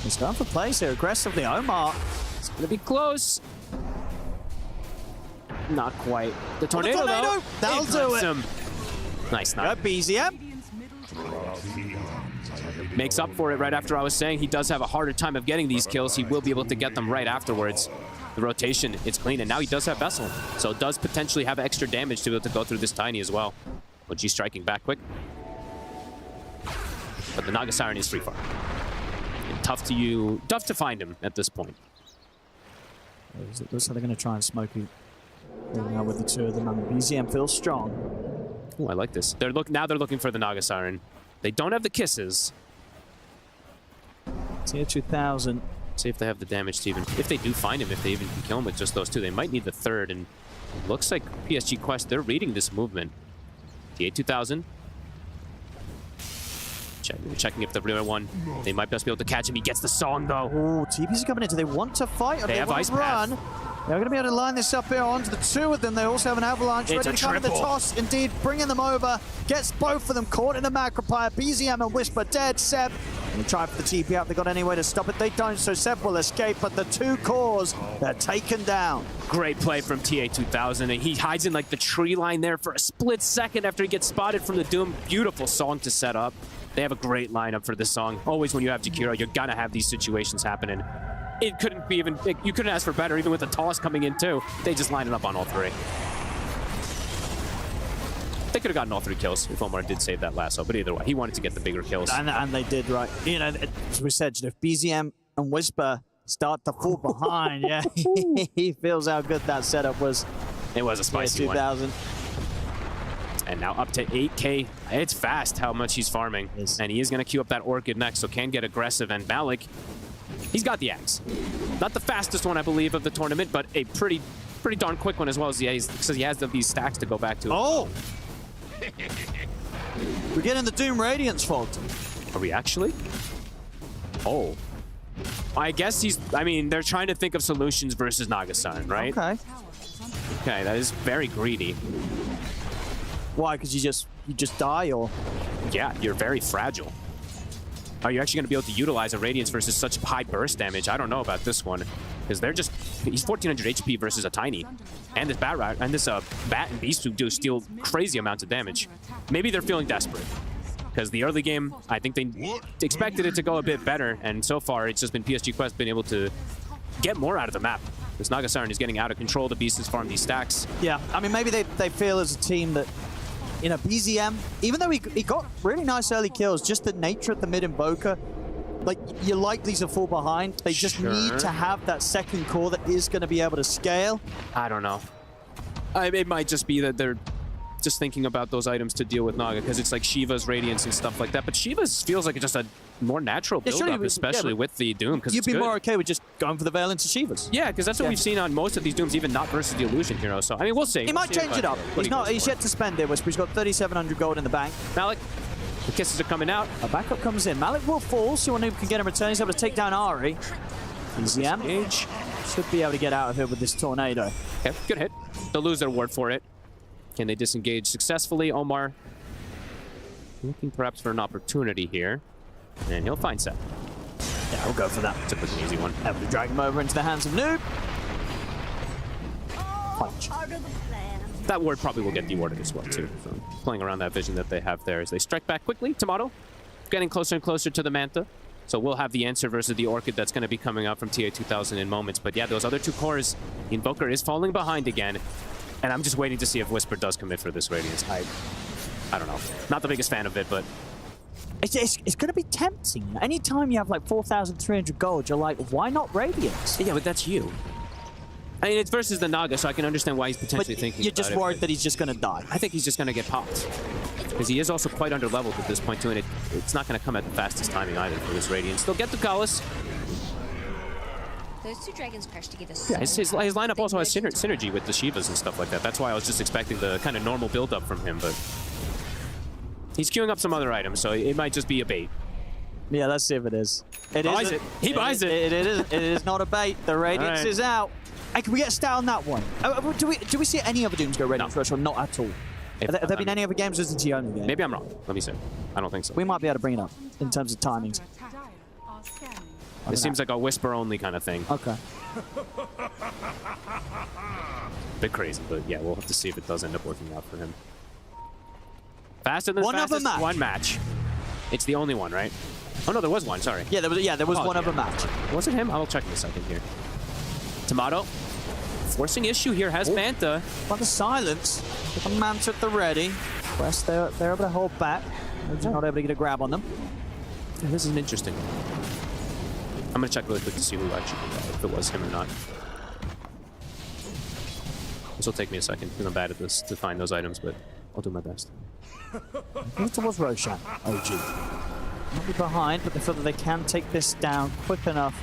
He's going for plays here aggressively. Omar. It's going to be close. Not quite. The tornado, though. That'll do it. Him. Nice knock. BZM. Makes up for it right after I was saying he does have a harder time of getting these kills. He will be able to get them right afterwards. The rotation, it's clean, and now he does have Vessel. So it does potentially have extra damage to be able to go through this Tiny as well. OG striking back quick. But the Naga Siren is free far. And tough to find him at this point. Looks like they're going to try and smoke you now with the two of them. And BZM feels strong. Oh, I like this. Now they're looking for the Naga Siren. They don't have the kisses. Tier 2000. See if they have the damage to even... If they do find him, if they even can kill him with just those two, they might need the third. And it looks like PSG Quest, they're reading this movement. TA 2000. Checking if the real one, they might just be able to catch him. He gets the song, though. Oh, TP's coming in. Do they want to fight or they want to run? They're going to be able to line this up here onto the two of them. They also have an avalanche ready to come in the toss. Indeed, bringing them over. Gets both of them caught in the Macropire. BZM and Whisper dead. Seb, they try for the TP out. They got any way to stop it. They don't, so Seb will escape. But the two cores, they're taken down. Great play from TA 2000. And he hides in like the tree line there for a split second after he gets spotted from the Doom. Beautiful song to set up. They have a great lineup for this song. Always when you have Jakiro, you're gonna have these situations happening. It couldn't be even, you couldn't ask for better, even with the toss coming in too. They just lined it up on all three. They could have gotten all 3 kills if Omar did save that lasso, but either way, he wanted to get the bigger kills. And they did, right. You know, as we said, if BZM and Whisper start to fall behind, yeah, he feels how good that setup was. It was a spicy 2000. one. And now up to 8K. It's fast how much he's farming. Yes. And he is going to queue up that Orchid next, so can get aggressive. And Malik, he's got the axe. Not the fastest one, I believe, of the tournament, but a pretty darn quick one as well, as he has these stacks to go back to. Oh! We're getting the Doom Radiance fault. Are we actually? Oh. I guess they're trying to think of solutions versus Naga-san, right? Okay. Okay, that is very greedy. Why? Because you just die, or? Yeah, you're very fragile. Are you actually going to be able to utilize a Radiance versus such high burst damage? I don't know about this one, because he's 1400 HP versus a Tiny, and this Bat and Beast who do steal crazy amounts of damage. Maybe they're feeling desperate, because the early game, I think they expected it to go a bit better, and so far it's just been PSG Quest being able to get more out of the map. This Naga Siren is getting out of control. The Beast has farmed these stacks. Yeah, I mean, maybe they feel as a team that, you know, BZM, even though he got really nice early kills, just the nature of the mid-invoker, like, you're likely to fall behind. They just need to have that second core that is going to be able to scale. I don't know. It might just be that they're just thinking about those items to deal with Naga, because it's like Shiva's Radiance and stuff like that. But Shiva's feels like it's just a more natural build-up, especially with the Doom, because you'd be more okay with just going for the Veil into Shiva's. Yeah, because that's what we've seen on most of these Dooms, even not versus the Illusion Hero. So, I mean, we'll see. He might change it up. He's yet to spend it, Whisper. He's got 3,700 gold in the bank. Malik, the kisses are coming out. A backup comes in. Malik will fall, so Noob can get him return. He's able to take down Ari. BZM should be able to get out of here with this tornado. Okay, good hit. They'll lose their ward for it. Can they disengage successfully? Omar looking perhaps for an opportunity here. And he'll find Seth. Yeah, we'll go for that. It's a pretty easy one. Able to drag him over into the hands of Noob. Punch. That ward probably will get dewarded as well, too. So playing around that vision that they have there as they strike back quickly. Tomato getting closer and closer to the Manta. So we'll have the answer versus the Orchid that's going to be coming out from TA 2000 in moments. But yeah, those other two cores, the Invoker is falling behind again. And I'm just waiting to see if Whisper does commit for this Radiance. I don't know. Not the biggest fan of it, but... It's going to be tempting. Anytime you have like 4,300 gold, you're like, why not Radiance? Yeah, but that's you. I mean, it's versus the Naga, so I can understand why he's potentially thinking you're just worried that he's just going to die. I think he's just going to get popped. Because he is also quite underleveled at this point, too, and it's not going to come at the fastest timing either for this Radiance. They'll get the Callus. Those two dragons crash together. Yeah, his lineup also has synergy with the Shivas and stuff like that. That's why I was just expecting the kind of normal build-up from him, but... He's queuing up some other items, so it might just be a bait. Yeah, let's see if it is. He buys it. It is not a bait. The Radiance is out. Hey, can we get a stat on that one? Do we see any other Dooms go Radiance Rush or not at all? Have there been any other games or is it the only game? Maybe I'm wrong. Let me see. I don't think so. We might be able to bring it up in terms of timings. It seems like a whisper only kind of thing. Okay. Bit crazy, but yeah, we'll have to see if it does end up working out for him. Faster than One fastest, other match. one match. It's the only one, right? Oh no, there was one. Sorry. Yeah, there was one other match. Was it him? I'll check in a second here. Tomato. Forcing issue here has Manta. But the silence. With the Manta at the ready. West, they're able to hold back. They're not able to get a grab on them. Yeah, this is interesting. I'm going to check really quick to see who actually did that, if it was him or not. This will take me a second, because I'm bad at this, to find those items, but I'll do my best. I think towards Roshan, OG. Might be behind, but they feel that they can take this down quick enough.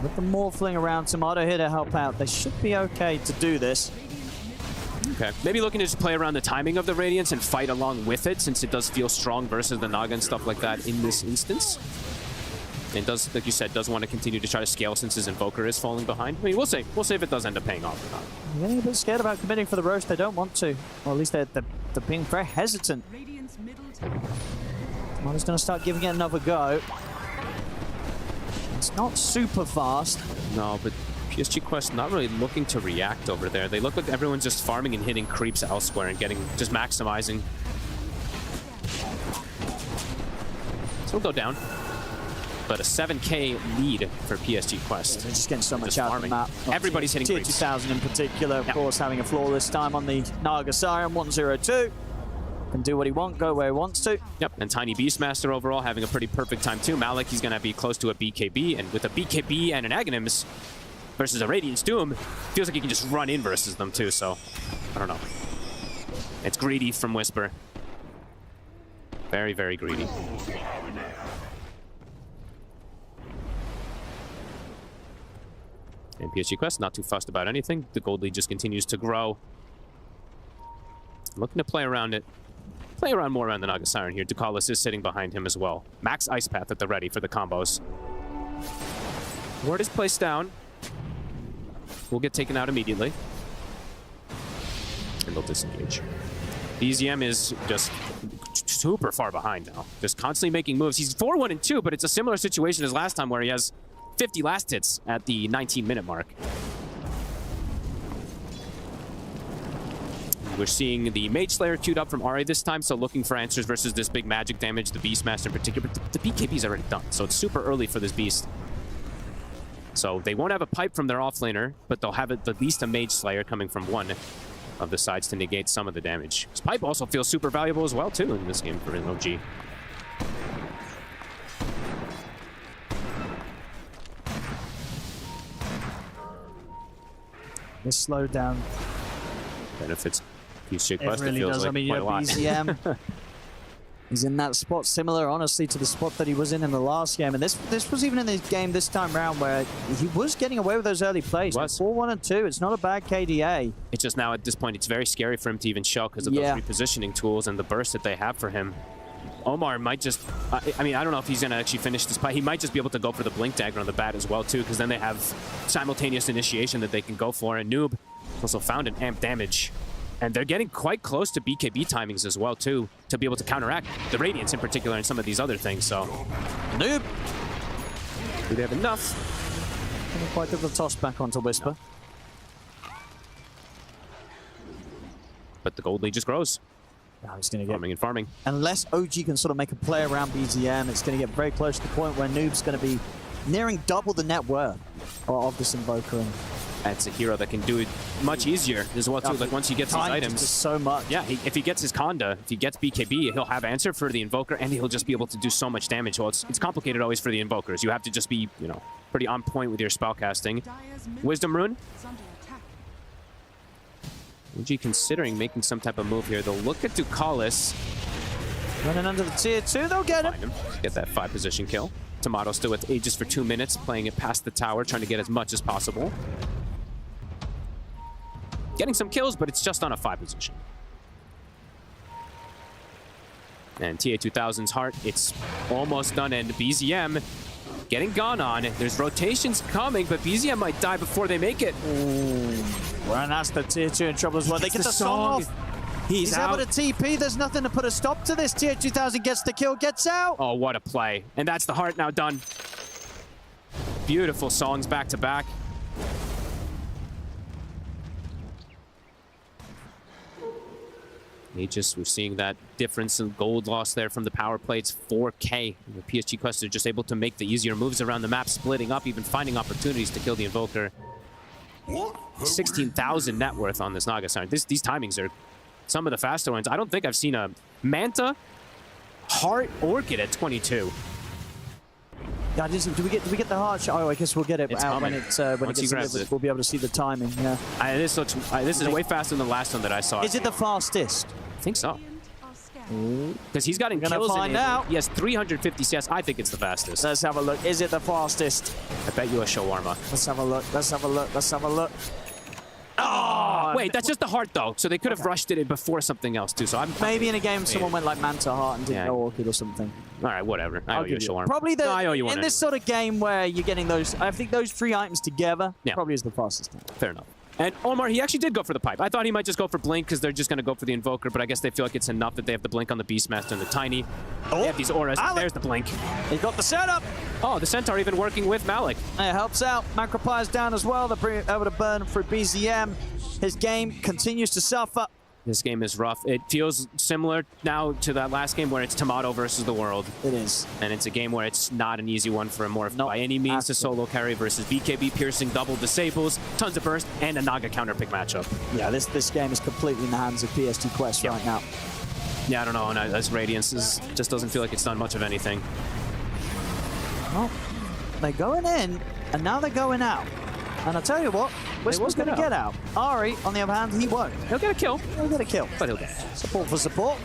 With the Morphling around, Tomato here to help out. They should be okay to do this. Okay. Maybe looking to just play around the timing of the Radiance and fight along with it, since it does feel strong versus the Naga and stuff like that in this instance. And does, like you said, does want to continue to try to scale since his Invoker is falling behind. I mean, we'll see. We'll see if it does end up paying off or not. I'm getting a bit scared about committing for the Roche. They don't want to. Or at least they're being very hesitant. Tomato's going to start giving it another go. It's not super fast. No, but PSG Quest not really looking to react over there. They look like everyone's just farming and hitting creeps elsewhere and getting, just maximizing. So we'll go down. But a 7k lead for PSG Quest. They're just getting so much out of the map. Everybody's hitting Tier creeps. 2000 in particular, of course, having a flawless time on the Naga Siren, 102. Can do what he wants, go where he wants to. Yep, and Tiny Beastmaster overall having a pretty perfect time too. Malik, he's going to be close to a BKB, and with a BKB and an Aghanims versus a Radiance Doom, feels like he can just run in versus them too, so I don't know. It's greedy from Whisper. Very, very greedy. And PSG Quest, not too fussed about anything. The gold lead just continues to grow. Looking to play around it. Play around more around the Naga Siren here. Ducalis is sitting behind him as well. Max Ice Path at the ready for the combos. Ward is placed down. Will get taken out immediately. And they'll disengage. BZM is just super far behind now. Just constantly making moves. He's 4-1 and 2, but it's a similar situation as last time where he has 50 last hits at the 19-minute mark. We're seeing the Mage Slayer queued up from Ari this time, so looking for answers versus this big magic damage, the Beastmaster in particular. But the BKB is already done, so it's super early for this Beast. So they won't have a pipe from their offlaner, but they'll have at least a Mage Slayer coming from one of the sides to negate some of the damage. This pipe also feels super valuable as well, too, in this game for an OG. This slowed down. Benefits PSG Quest, It really feels does. like I mean, quite a lot. BZM, he's in that spot similar, honestly, to the spot that he was in the last game. And this was even in this game this time around where he was getting away with those early plays. 4-1 and 2. It's not a bad KDA. It's just now at this point, it's very scary for him to even shell because of those repositioning tools and the burst that they have for him. Omar might just, I mean, I don't know if he's going to actually finish this fight. He might just be able to go for the Blink Dagger on the bat as well, too, because then they have simultaneous initiation that they can go for. And Noob also found an amp damage. And they're getting quite close to BKB timings as well, too, to be able to counteract the Radiance in particular and some of these other things. So, Noob, do they have enough? Didn't quite get the toss back onto Whisper. But the gold lead just grows. Now he's going to get farming and farming. Unless OG can sort of make a play around BZM, it's going to get very close to the point where Noob's going to be nearing double the net worth of this Invoker. And it's a hero that can do it much easier as well, too. Like, once he gets his items. Just so much. Yeah, if he gets his Conda, if he gets BKB, he'll have answer for the Invoker, and he'll just be able to do so much damage. Well, it's complicated always for the Invokers. You have to just be, you know, pretty on point with your spellcasting. Wisdom Rune. OG considering making some type of move here. They'll look at Ducalis. Running under the tier 2, they'll get him. Get that 5 position kill. Tomato still with Aegis for 2 minutes, playing it past the tower, trying to get as much as possible. Getting some kills, but it's just on a 5 position. And TA2000's heart, it's almost done, and BZM getting gone on. There's rotations coming, but BZM might die before they make it. Well, and that's the tier 2 in trouble as well. They get the song off. He's out. able to TP. There's nothing to put a stop to this. Tier 2000 gets the kill, gets out. Oh, what a play. And that's the heart now done. Beautiful songs back to back. We're seeing that difference in gold loss there from the power play. It's 4K. The PSG Quest are just able to make the easier moves around the map, splitting up, even finding opportunities to kill the Invoker. 16,000 net worth on this Naga Siren. These timings are some of the faster ones. I don't think I've seen a Manta, Heart, Orchid at 22. Yeah, do we get the heart shot? Oh, I guess we'll get it out when it gets delivered. We'll be able to see the timing. Yeah. This is way faster than the last one that I saw. Is it the fastest? I think so. Because he's gotten kills find out. He has 350 CS. I think it's the fastest. Let's have a look. Is it the fastest? I bet you a shawarma. Let's have a look. Let's have a look. Let's have a look. Oh! Wait, that's just the heart, though. So they could have rushed it before something else, too. So maybe in a game someone went like Manta Heart and didn't go Orchid or something. All right, whatever. I owe you a shawarma. Probably I owe you one in this sort of game where you're getting those, I think those 3 items together probably is the fastest time. Fair enough. And Omar, he actually did go for the pipe. I thought he might just go for Blink because they're just going to go for the Invoker, but I guess they feel like it's enough that they have the Blink on the Beastmaster and the Tiny. They have these auras. There's the Blink. He got the setup. Oh, the Centaur even working with Malik. It helps out. Macropie's down as well. They're able to burn through BZM. His game continues to suffer. This game is rough. It feels similar now to that last game where it's Tomato versus the world. It is. And it's a game where it's not an easy one for Amorph by any means to solo carry versus BKB piercing double disables, tons of burst, and a Naga counter pick matchup. Yeah, this game is completely in the hands of PSG Quest right now. Yeah, I don't know. And as Radiance just doesn't feel like it's done much of anything. Well, they're going in, and now they're going out. And I'll tell you what, Whisper's going to get out. Ari, on the other hand, he won't. He'll get a kill. He'll get a kill. But he'll get support for support.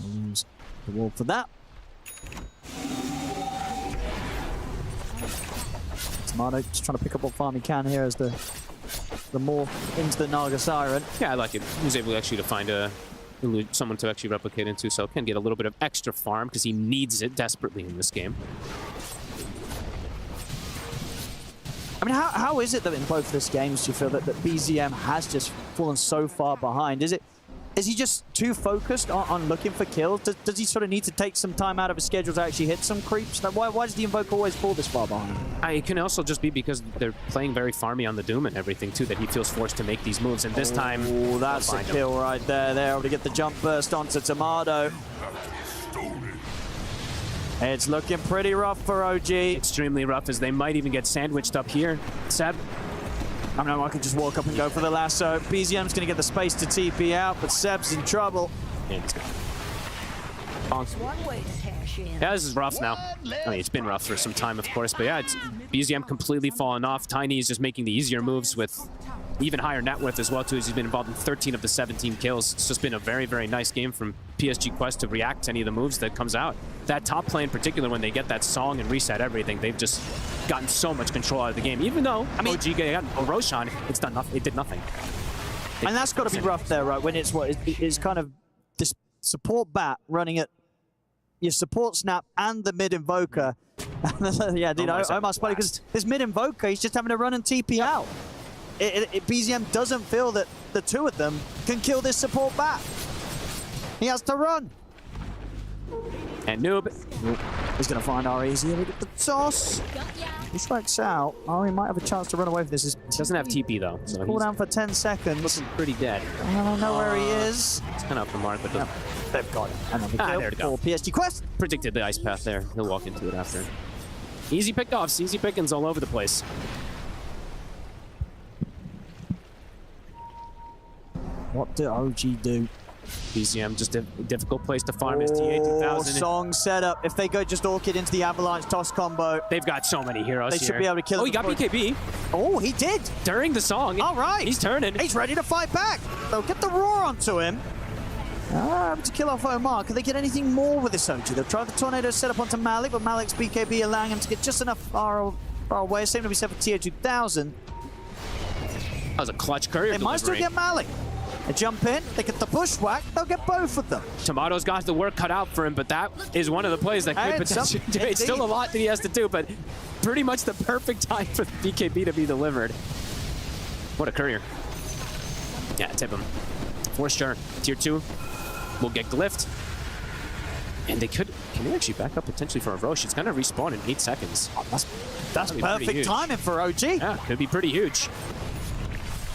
Use the wall for that. Tomato just trying to pick up what farm he can here as the more into the Naga Siren. Yeah, I like it. He was able actually to find someone to actually replicate into, so can get a little bit of extra farm because he needs it desperately in this game. I mean, how is it that in both of these games do you feel that BZM has just fallen so far behind? Is he just too focused on looking for kills? Does he sort of need to take some time out of his schedule to actually hit some creeps? Like, why does the Invoker always fall this far behind? It can also just be because they're playing very farmy on the Doom and everything, too, that he feels forced to make these moves. And this time... Oh, that's a kill right there. They're able to get the jump burst onto Tomato. It's looking pretty rough for OG. Extremely rough, as they might even get sandwiched up here. Seb? I know I could just walk up and go for the lasso. BZM's going to get the space to TP out, but Seb's in trouble. Yeah, this is rough now. I mean, it's been rough for some time, of course, but yeah, it's BZM completely fallen off. Tiny is just making the easier moves with even higher net worth as well, too, as he's been involved in 13 of the 17 kills. It's just been a very, very nice game from PSG Quest to react to any of the moves that comes out. That top play in particular, when they get that song and reset everything, they've just gotten so much control out of the game. Even though OG got Roshan, it did nothing. And that's got to be rough there, right? When it's kind of this support bat running at your support snap and the mid invoker. Yeah, dude, I must play because this mid invoker, he's just having to run and TP out. BZM doesn't feel that the two of them can kill this support bat. He has to run. And Noob. He's going to find Ari. He's here with the toss. He strikes out. Ari might have a chance to run away with this. He doesn't have TP, though. So cool down for 10 seconds. Looking pretty dead. I don't know where he is. It's kind of up the mark, but they've got him. And then the kill for PSG Quest. Predicted the ice path there. He'll walk into it after. Easy pickoffs, easy pickings all over the place. What do OG do? BZM, just a difficult place to farm his TA2000. Song setup. If they go just Orchid into the Avalanche toss combo. They've got so many heroes They should be able to kill him. Oh, he got BKB. Oh, he did. During the song. All right. He's turning. He's ready to fight back. They'll get the roar onto him. Able to kill off Omar. Can they get anything more with this OG? They'll try the tornado setup onto Malik, but Malik's BKB allowing him to get just enough far away. Same to be said for TA2000. That was a clutch courier They might still get Malik. They jump in, they get the bushwhack, they'll get both of them. Tomato's got the work cut out for him, but that is one of the plays that could potentially do it. It's still a lot that he has to do, but pretty much the perfect time for the BKB to be delivered. What a courier. Yeah, tip him. For sure. Tier 2 will get glyphed. And they could... Can they actually back up potentially for a Roche? It's going to respawn in 8 seconds. Oh, that's perfect timing for OG. Yeah, could be pretty huge.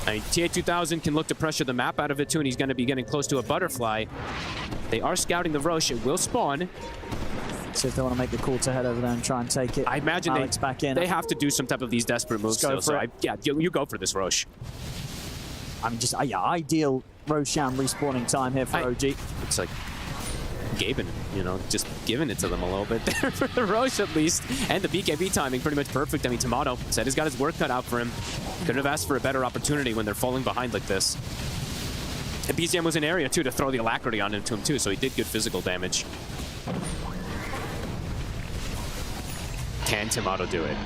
I mean, TA2000 can look to pressure the map out of it too, and he's going to be getting close to a butterfly. They are scouting the Roche. It will spawn. See if they want to make the call to head over there and try and take it. I imagine they have to do some type of these desperate moves still. So you go for this Roche. I mean, just yeah, ideal Roshan respawning time here for OG. It's like Gaben, you know, just giving it to them a little bit there for the Roche at least. And the BKB timing pretty much perfect. I mean, Tomato said he's got his work cut out for him. Couldn't have asked for a better opportunity when they're falling behind like this. And BZM was in area too to throw the alacrity on into him too, so he did good physical damage. Can Tomato do it?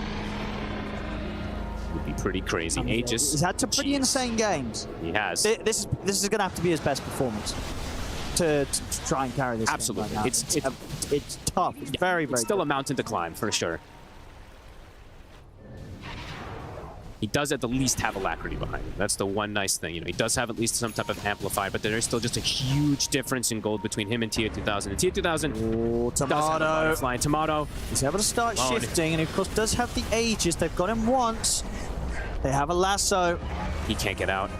Would be pretty crazy. Aegis. He's had some pretty insane games. He has. This is going to have to be his best performance to try and carry this. Absolutely. Game right now. It's tough. It's very it's still a mountain to climb for sure. He does at the least have alacrity behind him. That's the one nice thing. You know, he does have at least some type of amplifier, but there is still just a huge difference in gold between him and TA2000. And TA2000 Tomato. Flying Tomato. He's able to start shifting, and of course does have the Aegis. They've got him once. They have a lasso. He can't get out.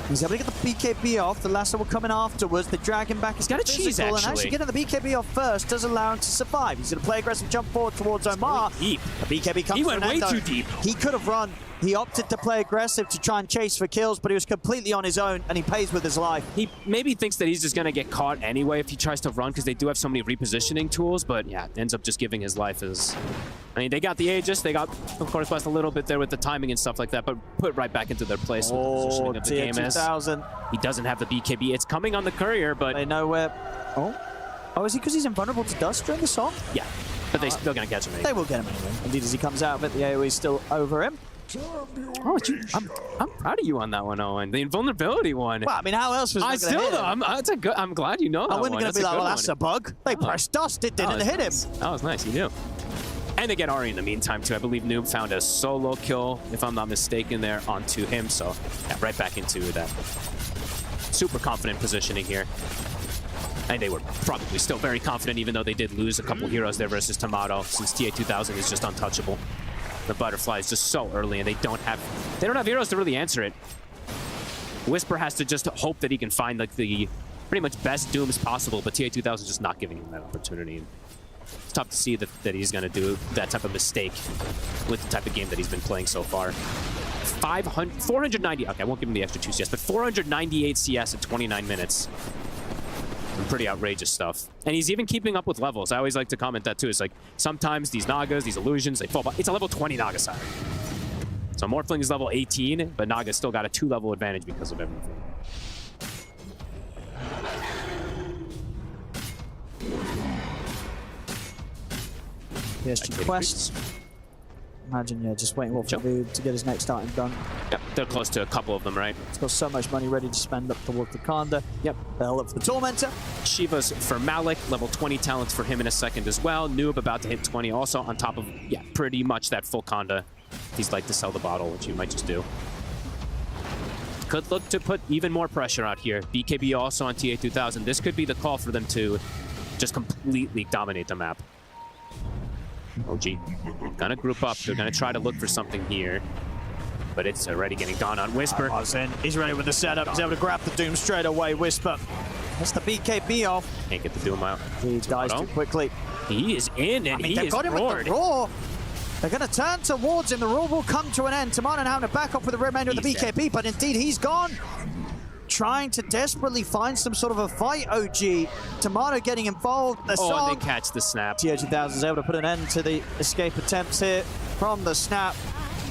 He's able to get the BKB off. The lasso will come in afterwards. They drag him back. He's got a cheese, actually. And actually getting the BKB off first does allow him to survive. He's going to play aggressive jump forward towards Omar. Deep. The BKB comes He went way too deep. He could have run. He opted to play aggressive to try and chase for kills, but he was completely on his own, and he pays with his life. He maybe thinks that he's just going to get caught anyway if he tries to run, because they do have so many repositioning tools, but yeah, ends up just giving his life as... I mean, they got the Aegis, they got, of course, lost a little bit there with the timing and stuff like that, but put right back into their place with the positioning of the game as he doesn't have the BKB. It's coming on the courier, but... They know where... Oh, is he because he's invulnerable to dust during the song? Yeah, but they're still going to catch him anyway. They will get him anyway. Indeed, as he comes out of it, the AoE is still over him. Oh, I'm proud of you on that one, Owen. The invulnerability one. Well, I mean, how else was I still though? I'm glad you know that. I wasn't going to be like, well, that's a bug. They pressed dust. It didn't hit him. That was nice. You knew. And they get Ari in the meantime too. I believe Noob found a solo kill, if I'm not mistaken, there onto him. So yeah, right back into that super confident positioning here. And they were probably still very confident, even though they did lose a couple heroes there versus Tomato, since TA2000 is just untouchable. The butterfly is just so early, and they don't have heroes to really answer it. Whisper has to just hope that he can find like the pretty much best dooms possible, but TA2000 is just not giving him that opportunity. It's tough to see that he's going to do that type of mistake with the type of game that he's been playing so far. 490. Okay, I won't give him the extra 2 CS, but 498 CS at 29 minutes. Some pretty outrageous stuff. And he's even keeping up with levels. I always like to comment that too. It's like sometimes these Nagas, these illusions, they fall. It's a level 20 Naga side. So Morphling is level 18, but Naga's still got a 2-level advantage because of everything. PSG Quest. Imagine, yeah, just waiting for Noob to get his next item done. Yep, they're close to a couple of them, right? He's got so much money ready to spend up towards the Kanda. Yep. They'll look for the Tormentor. Shiva's for Malik, level 20 talents for him in a second as well. Noob about to hit 20 also on top of, yeah, pretty much that full Kanda. He's like to sell the bottle, which you might just do. Could look to put even more pressure out here. BKB also on TA2000. This could be the call for them to just completely dominate the map. OG gonna group up. They're gonna try to look for something here, but it's already getting gone on Whisper. He's ready with the setup. He's able to grab the Doom straight away. Whisper. That's the BKB off. Can't get the Doom out. He dies too quickly. He is in, and he is roared. They're going to turn towards him. The roar will come to an end. Tomato having to back up with the remainder of the BKB, but indeed he's gone. Trying to desperately find some sort of a fight, OG. Tomato getting involved. And they catch the snap. TA2000 is able to put an end to the escape attempts here from the snap.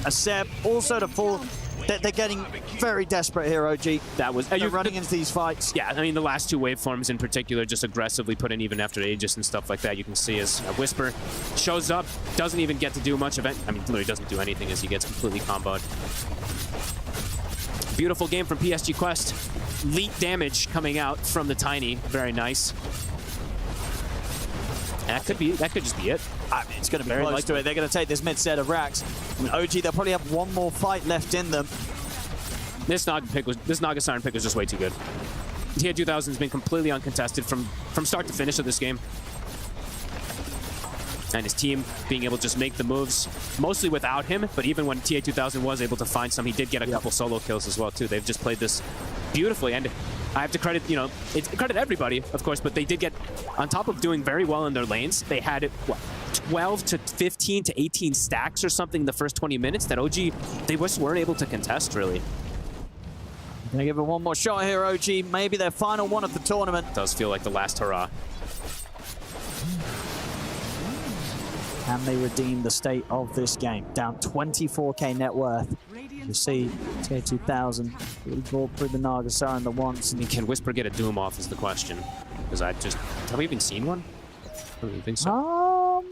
A Seb also to fall. They're getting very desperate here, OG. That was they're running into these fights. Yeah, I mean the last 2 waveforms in particular just aggressively put in even after Aegis and stuff like that. You can see as Whisper shows up, doesn't even get to do much of it. I mean, literally doesn't do anything as he gets completely comboed. Beautiful game from PSG Quest. elite damage coming out from the Tiny. Very nice. That could just be it. I mean, it's going to be very close to it. They're going to take this mid set of racks. I mean, OG, they'll probably have one more fight left in them. This Naga Siren pick was just way too good. TA 2000 has been completely uncontested from start to finish of this game. And his team being able to just make the moves, mostly without him, but even when TA 2000 was able to find some, he did get a couple solo kills as well, too. They've just played this beautifully, and I have to credit, you know, credit everybody, of course, but they did get, on top of doing very well in their lanes, they had, what, 12 to 15 to 18 stacks or something in the first 20 minutes that OG, they just weren't able to contest, really. Gonna give it one more shot here, OG. Maybe their final one of the tournament. It does feel like the last hurrah. Can they redeem the state of this game? Down 24k net worth. You see, tier 2000 really brought through the Naga Siren the once. I mean, can Whisper get a Doom off is the question. Because have we even seen one? I don't even think so.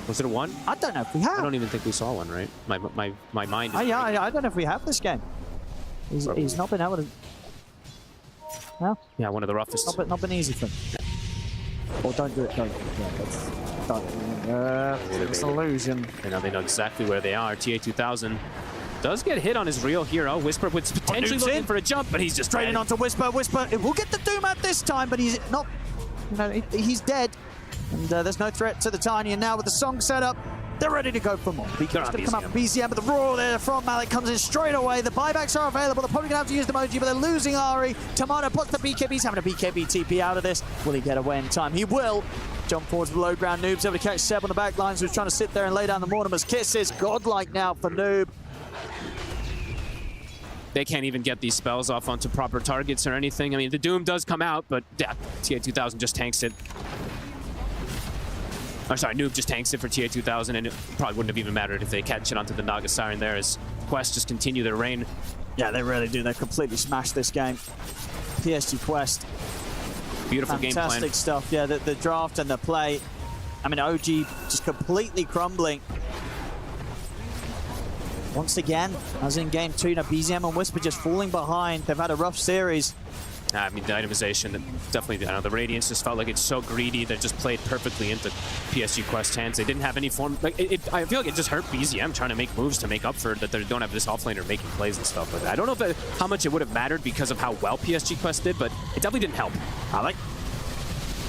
Was it a one? I don't know if we have. I don't even think we saw one, right? My mind is... Yeah, I don't know if we have this game. He's not been able to... No? Yeah, one of the roughest. Not been easy for him. Or don't do it, don't. It's an illusion. And now they know exactly where they are. TA 2000 does get hit on his real hero. Whisper was potentially looking for a jump, but he's just straight in onto Whisper. Whisper, we'll get the Doom at this time, but he's not, you know, he's dead. And there's no threat to the Tiny, and now with the song set up, they're ready to go for more. BKB's going to come up with BZM, but the roar there from Malik comes in straight away. The buybacks are available. They're probably going to have to use the Emoji, but they're losing Ari. Tomato puts the BKB. He's having a BKB TP out of this. Will he get away in time? He will. Jump forwards with low ground. Noob's able to catch Seb on the back lines, who's trying to sit there and lay down the Mortimer's kisses. Godlike now for Noob. They can't even get these spells off onto proper targets or anything. I mean, the Doom does come out, but yeah, TA 2000 just tanks it. Oh, sorry, Noob just tanks it for TA 2000, and it probably wouldn't have even mattered if they catch it onto the Naga Siren there as Quest just continue their reign. Yeah, they really do. They completely smashed this game. PSG Quest. Beautiful game plan. Fantastic stuff. Yeah, the draft and the play. I mean, OG just completely crumbling. Once again, as in game 2, now BZM and Whisper just falling behind. They've had a rough series. I mean, the itemization, definitely, I know the Radiance just felt like it's so greedy that it just played perfectly into PSG Quest hands. They didn't have any form, like, I feel like it just hurt BZM trying to make moves to make up for it, that they don't have this offlaner making plays and stuff like that. I don't know how much it would have mattered because of how well PSG Quest did, but it definitely didn't help.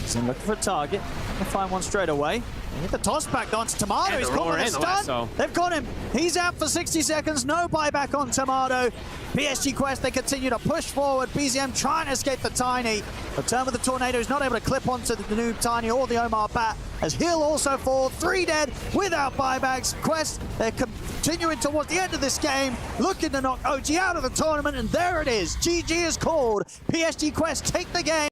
He's looking for a target. He'll find one straight away. They hit the toss back onto Tomato. He's caught with a stun. They've got him. He's out for 60 seconds. No buyback on Tomato. PSG Quest, they continue to push forward. BZM trying to escape the Tiny. The turn with the Tornado is not able to clip onto the Noob Tiny or the Omar Bat, as he'll also fall. 3 dead without buybacks. Quest, they're continuing towards the end of this game, looking to knock OG out of the tournament, and there it is. GG is called. PSG Quest take the game.